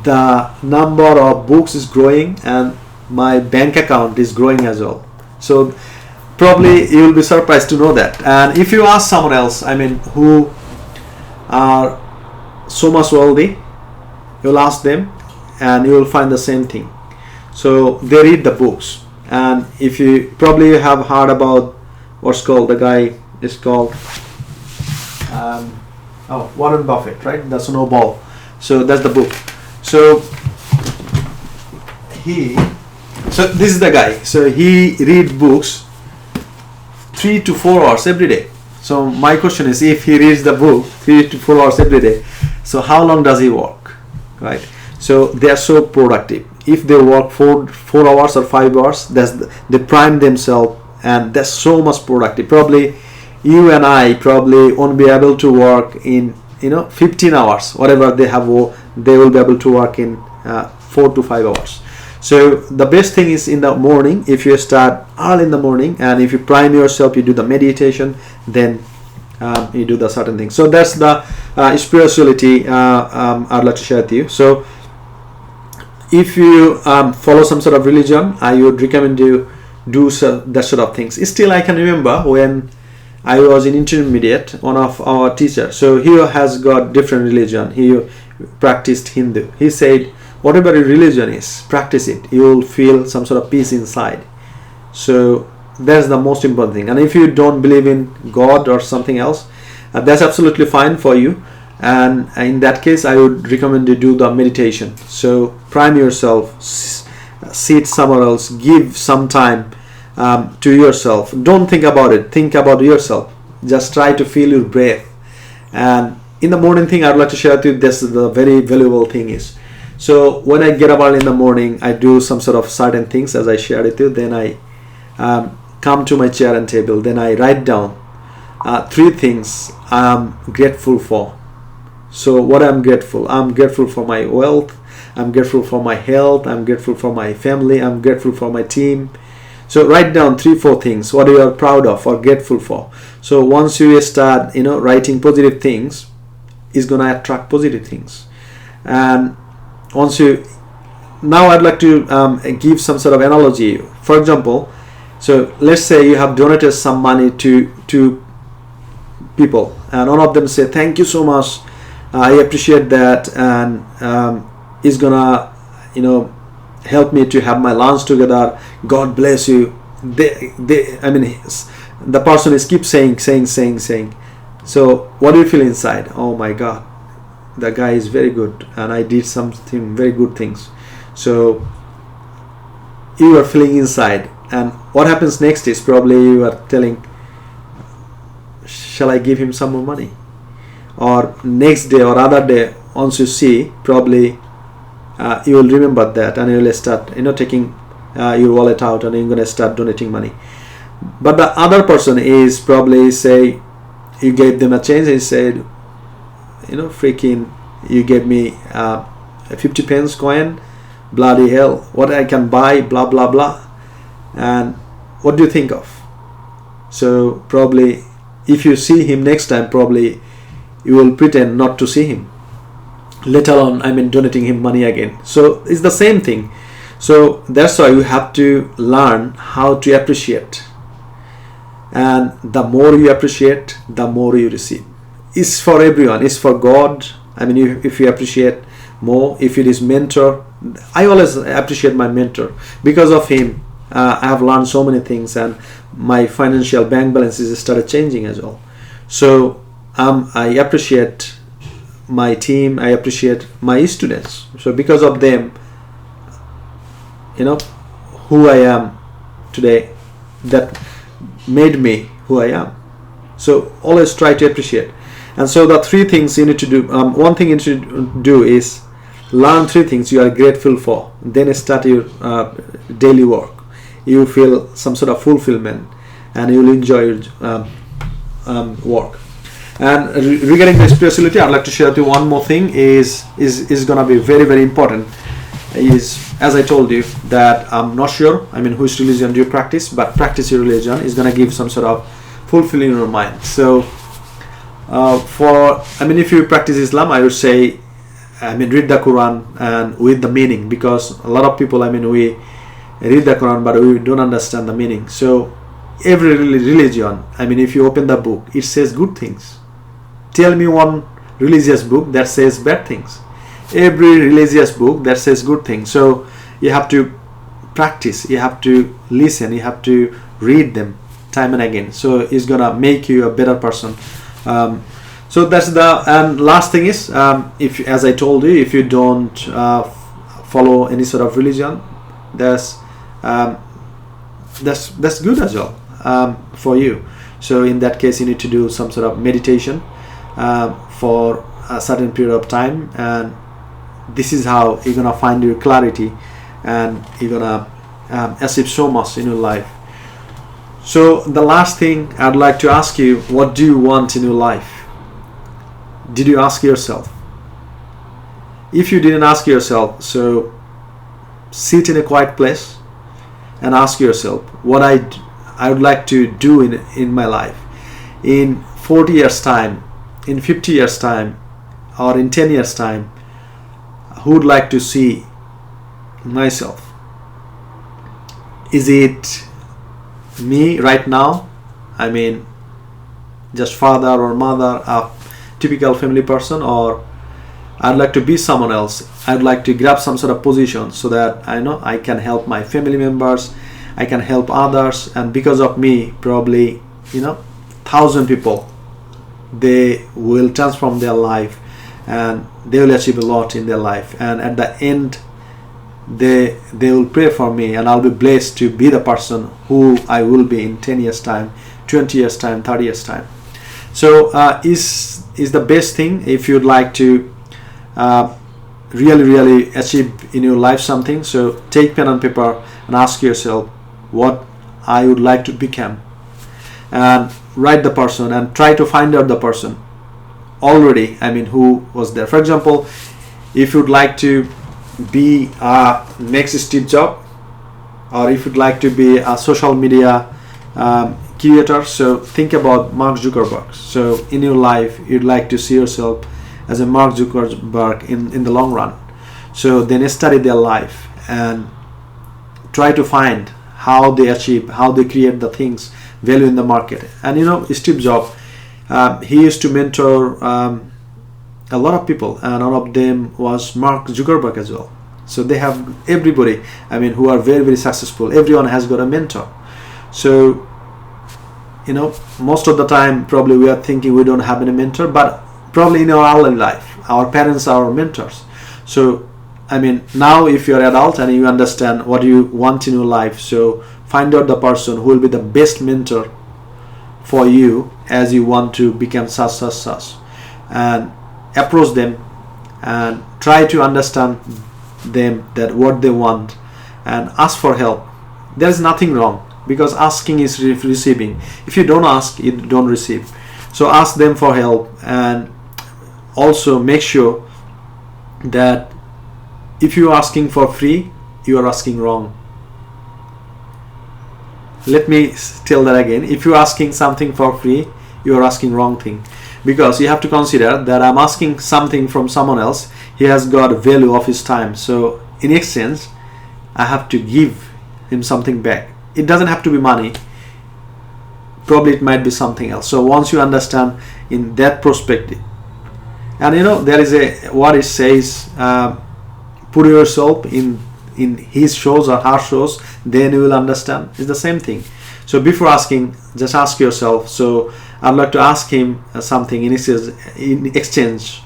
the number of books is growing and my bank account is growing as well. So probably you will be surprised to know that. And if you ask someone else, who are so much wealthy, you'll ask them and you will find the same thing. So they read the books. And if you probably have heard about what's called, the guy is called Warren Buffett, right? The Snowball. So that's the book. So this is the guy. So he read books 3 to 4 hours every day. So my question is, if he reads the book 3 to 4 hours every day, so how long does he work, right? So they are so productive. If they work 4 hours or 5 hours, they prime themselves, and that's so much productive. Probably you and I probably won't be able to work in 15 hours, whatever they have, they will be able to work in 4 to 5 hours. So the best thing is in the morning, if you start early in the morning, and if you prime yourself, you do the meditation, then you do the certain things. So that's the spirituality I'd like to share with you. So if you follow some sort of religion, I would recommend you do that sort of things. Still, I can remember when I was in intermediate, one of our teachers, so he has got different religion. He practiced Hindu. He said, whatever your religion is, practice it. You will feel some sort of peace inside. So that's the most important thing. And if you don't believe in God or something else, that's absolutely fine for you. And in that case, I would recommend you do the meditation. So prime yourself, sit somewhere else, give some time to yourself. Don't think about it. Think about yourself. Just try to feel your breath. And in the morning thing, I'd like to share with you, this is the very valuable thing is. So when I get up early in the morning, I do some sort of certain things as I shared with you. Then I come to my chair and table. Then I write down 3 things I'm grateful for. So what I'm grateful for my wealth, I'm grateful for my health, I'm grateful for my family, I'm grateful for my team. So write down 3-4 things what you are proud of or grateful for. So once you start writing positive things, it's gonna attract positive things. And once you, now I'd like to give some sort of analogy. For example, so let's say you have donated some money to people, and one of them say, thank you so much, I appreciate that, and it's gonna help me to have my lunch together, God bless you. The person is keep saying. So what do you feel inside? Oh my God, the guy is very good and I did something very good things. So you are feeling inside, and what happens next is probably you are telling, shall I give him some more money? Or next day or other day, once you see, probably you will remember that, and you will start taking your wallet out and you're going to start donating money. But the other person is probably say, you gave them a change, he said, freaking, you gave me a 50 pence coin, bloody hell, what I can buy, blah blah blah. And what do you think of? So probably if you see him next time, probably you will pretend not to see him, let alone donating him money again. So it's the same thing. So that's why you have to learn how to appreciate, and the more you appreciate, the more you receive. It's for everyone. It's for God. If you appreciate more, if it is mentor, I always appreciate my mentor. Because of him, I have learned so many things, and my financial bank balances started changing as well. So I appreciate my team, I appreciate my students. So because of them, who I am today, that made me who I am. So always try to appreciate. And so the 3 things you need to do, one thing you need to do is learn 3 things you are grateful for. Then start your daily work. You feel some sort of fulfillment, and you will enjoy your work. And regarding the spirituality, I'd like to share with you one more thing is gonna be very, very important. Is, as I told you, that I'm not sure which religion do you practice, but practice your religion is gonna give some sort of fulfilling in your mind. So if you practice Islam, I would say read the Quran and with the meaning, because a lot of people we read the Quran but we don't understand the meaning. So every religion, if you open the book, it says good things. Tell me one religious book that says bad things. Every religious book that says good things. So you have to practice, you have to listen, you have to read them time and again. So it's gonna make you a better person. So that's the last thing is, if, as I told you, if you don't follow any sort of religion, that's good as well for you. So in that case, you need to do some sort of meditation for a certain period of time, and this is how you're gonna find your clarity, and you're gonna achieve so much in your life. So the last thing I'd like to ask you, what do you want in your life? Did you ask yourself? If you didn't ask yourself, so sit in a quiet place and ask yourself what I would like to do in my life in 40 years time, in 50 years time, or in 10 years time. Who would like to see myself? Is it me right now? I mean, just father or mother, a typical family person, or I'd like to be someone else. I'd like to grab some sort of position so that I know I can help my family members, I can help others, and because of me, probably 1,000 people, they will transform their life and they will achieve a lot in their life, and at the end they will pray for me, and I'll be blessed to be the person who I will be in 10 years time, 20 years time, 30 years time. So is the best thing if you'd like to really achieve in your life something. So take pen and paper and ask yourself what I would like to become, and write the person and try to find out the person already, who was there. For example, if you'd like to be a next Steve Jobs, or if you'd like to be a social media creator, so think about Mark Zuckerberg. So in your life, you'd like to see yourself as a Mark Zuckerberg in the long run. So then study their life and try to find how they achieve, how they create the things, value in the market. And Steve Jobs, he used to mentor a lot of people, and one of them was Mark Zuckerberg as well. So they have everybody, who are very successful. Everyone has got a mentor. So most of the time probably we are thinking we don't have any mentor, but probably in our early life our parents are our mentors. So now if you're an adult and you understand what you want in your life, so find out the person who will be the best mentor for you as you want to become such, and approach them and try to understand them, that what they want, and ask for help. There is nothing wrong, because asking is receiving. If you don't ask, you don't receive. So ask them for help, and also make sure that if you are asking for free, you are asking wrong. Let me tell that again. If you are asking something for free, you are asking wrong thing, because you have to consider that I'm asking something from someone else. He has got a value of his time, so in exchange I have to give him something back. It doesn't have to be money, probably it might be something else. So once you understand in that perspective, and there is a what it says, put yourself in his shoes or her shoes, then you will understand. It's the same thing. So before asking, just ask yourself, so I'd like to ask him something in exchange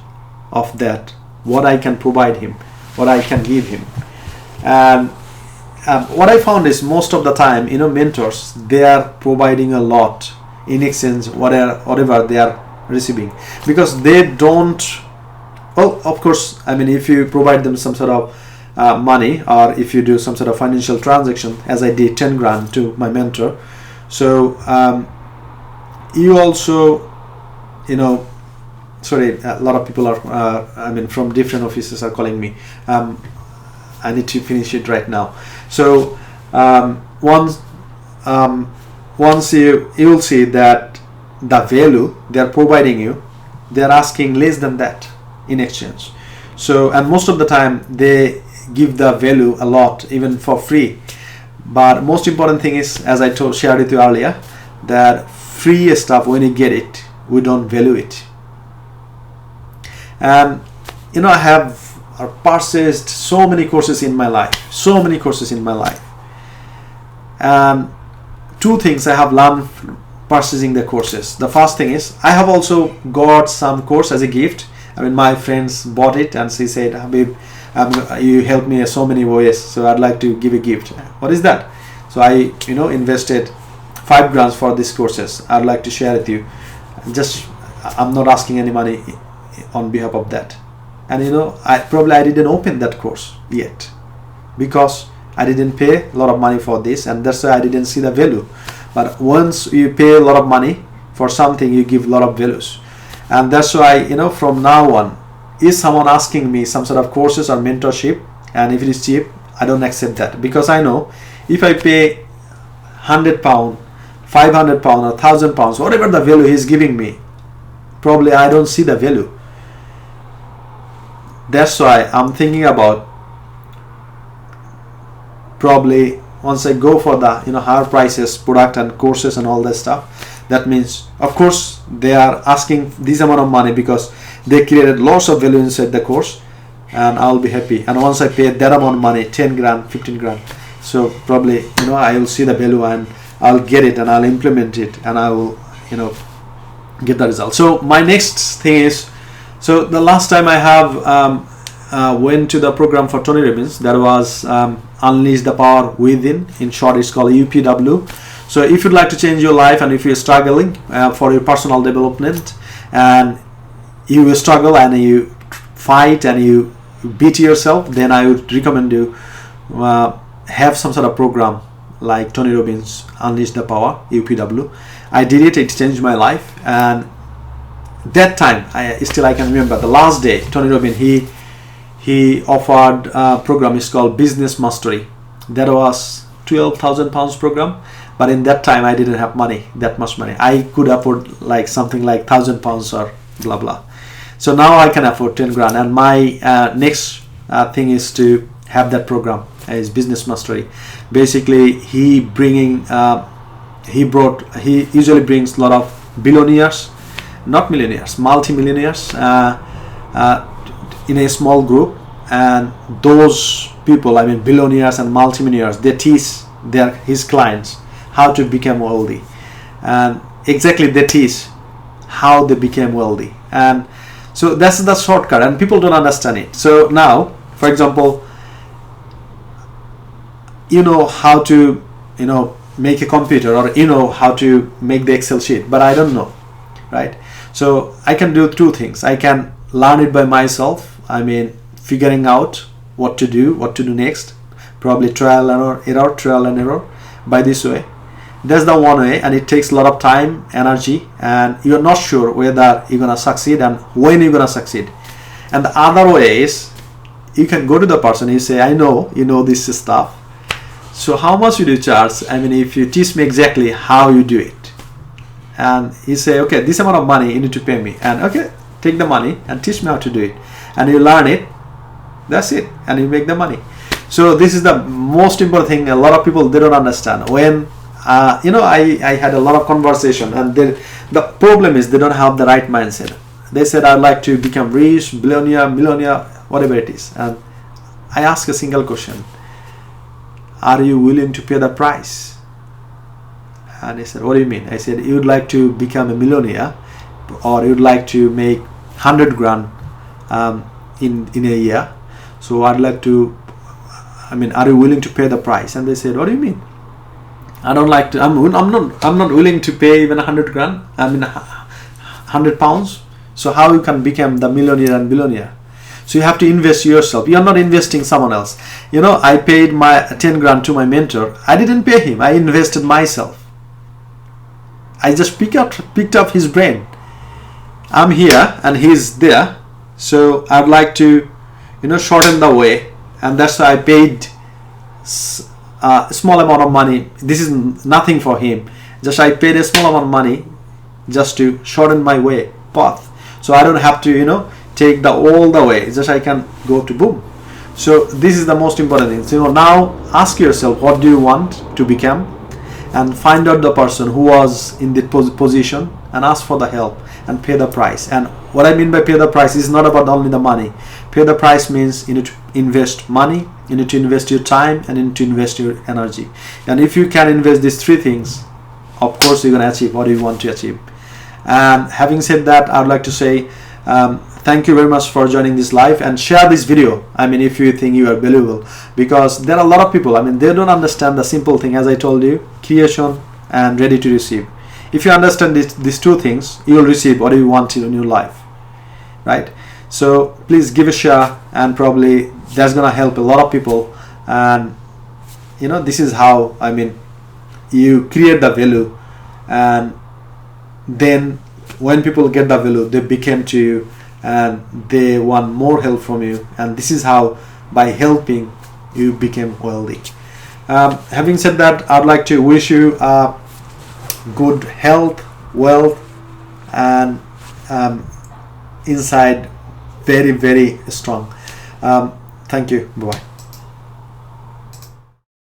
of that, what I can provide him, what I can give him. And what I found is most of the time, mentors, they are providing a lot in exchange whatever they are receiving, because they don't, well, of course, if you provide them some sort of money, or if you do some sort of financial transaction, as I did 10 grand to my mentor, so you also, sorry, a lot of people are from different offices are calling me. I need to finish it right now. So once you will see that the value they are providing you, they are asking less than that in exchange. So, and most of the time they give the value a lot, even for free. But most important thing is, as I shared with you earlier, that free stuff, when you get it, we don't value it. And I have purchased so many courses in my life, and two things I have learned purchasing the courses. The first thing is, I have also got some course as a gift. My friends bought it and she said, Habib, you helped me in so many ways, so I'd like to give a gift. What is that? So I invested 5 grand for these courses. I'd like to share with you. I'm not asking any money on behalf of that. And I didn't open that course yet, because I didn't pay a lot of money for this, and that's why I didn't see the value. But once you pay a lot of money for something, you give a lot of values. And that's why from now on, is someone asking me some sort of courses or mentorship, and if it is cheap, I don't accept that, because I know if I pay £100, £500 or £1,000, whatever the value he's giving me, probably I don't see the value. That's why I'm thinking about probably once I go for the higher prices product and courses and all that stuff. That means, of course, they are asking this amount of money because they created lots of value inside the course, and I'll be happy. And once I pay that amount of money, 10 grand, 15 grand, so probably I will see the value and I'll get it and I'll implement it and I will get the result. So my next thing is, so the last time I have went to the program for Tony Robbins, that was Unleash the Power Within. In short, it's called UPW. So if you'd like to change your life and if you're struggling for your personal development and you struggle and you fight and you beat yourself, then I would recommend you have some sort of program like Tony Robbins Unleash the Power, UPW. I did it, it changed my life. And that time I can remember the last day Tony Robbins he offered a program. It's called Business Mastery. That was £12,000 program, but in that time I didn't have money, that much money. I could afford like something like £1,000 or blah blah. So now I can afford 10 grand, and my next thing is to have that program as Business Mastery. Basically he usually brings a lot of billionaires, not millionaires, multi-millionaires in a small group, and those people, I mean billionaires and multi-millionaires, they teach his clients how to become wealthy, and exactly they teach how they became wealthy. And so that's the shortcut, and people don't understand it. So now, for example, how to make a computer, or how to make the Excel sheet, but I don't know, right? So I can do two things. I can learn it by myself, I mean figuring out what to do next, probably trial and error by this way. That's the one way, and it takes a lot of time, energy, and you're not sure whether you're gonna succeed and when you're gonna succeed. And the other way is you can go to the person, you say, I know this stuff, so how much will you charge? I mean, if you teach me exactly how you do it, and you say, okay, this amount of money you need to pay me, and okay, take the money and teach me how to do it, and you learn it, that's it, and you make the money. So this is the most important thing. A lot of people, they don't understand. When I had a lot of conversation, and the problem is they don't have the right mindset. They said, I'd like to become rich, billionaire, millionaire, whatever it is. And I ask a single question: are you willing to pay the price? And he said, what do you mean? I said, you'd like to become a millionaire, or you'd like to make 100 grand in a year. So I'd like to, are you willing to pay the price? And they said, what do you mean? I don't like to, I'm not willing to pay even 100 grand, 100 pounds. So how you can become the millionaire and billionaire? So you have to invest yourself. You are not investing someone else. I paid my 10 grand to my mentor. I didn't pay him. I invested myself. I just picked up his brain. I'm here and he's there. So I'd like to, shorten the way. And that's why I paid a small amount of money. This is nothing for him. Just I paid a small amount of money just to shorten my path. So I don't have to, take all the way. Just I can go to boom. So this is the most important thing. So now ask yourself, what do you want to become? And find out the person who was in that position and ask for the help and pay the price. And what I mean by pay the price is not about only the money. Pay the price means you need to invest money, you need to invest your time, and you need to invest your energy. And if you can invest these three things, of course you're going to achieve what you want to achieve. And having said that, I would like to say thank you very much for joining this live, and share this video, if you think you are valuable, because there are a lot of people, they don't understand the simple thing, as I told you, creation and ready to receive. If you understand these two things, you will receive what you want in your life, right? So please give a share, and probably that's gonna help a lot of people. And this is how you create the value, and then when people get the value, they become to you and they want more help from you. And this is how, by helping you became wealthy. Having said that, I'd like to wish you good health, wealth, and inside very, very strong. Thank you. Bye bye.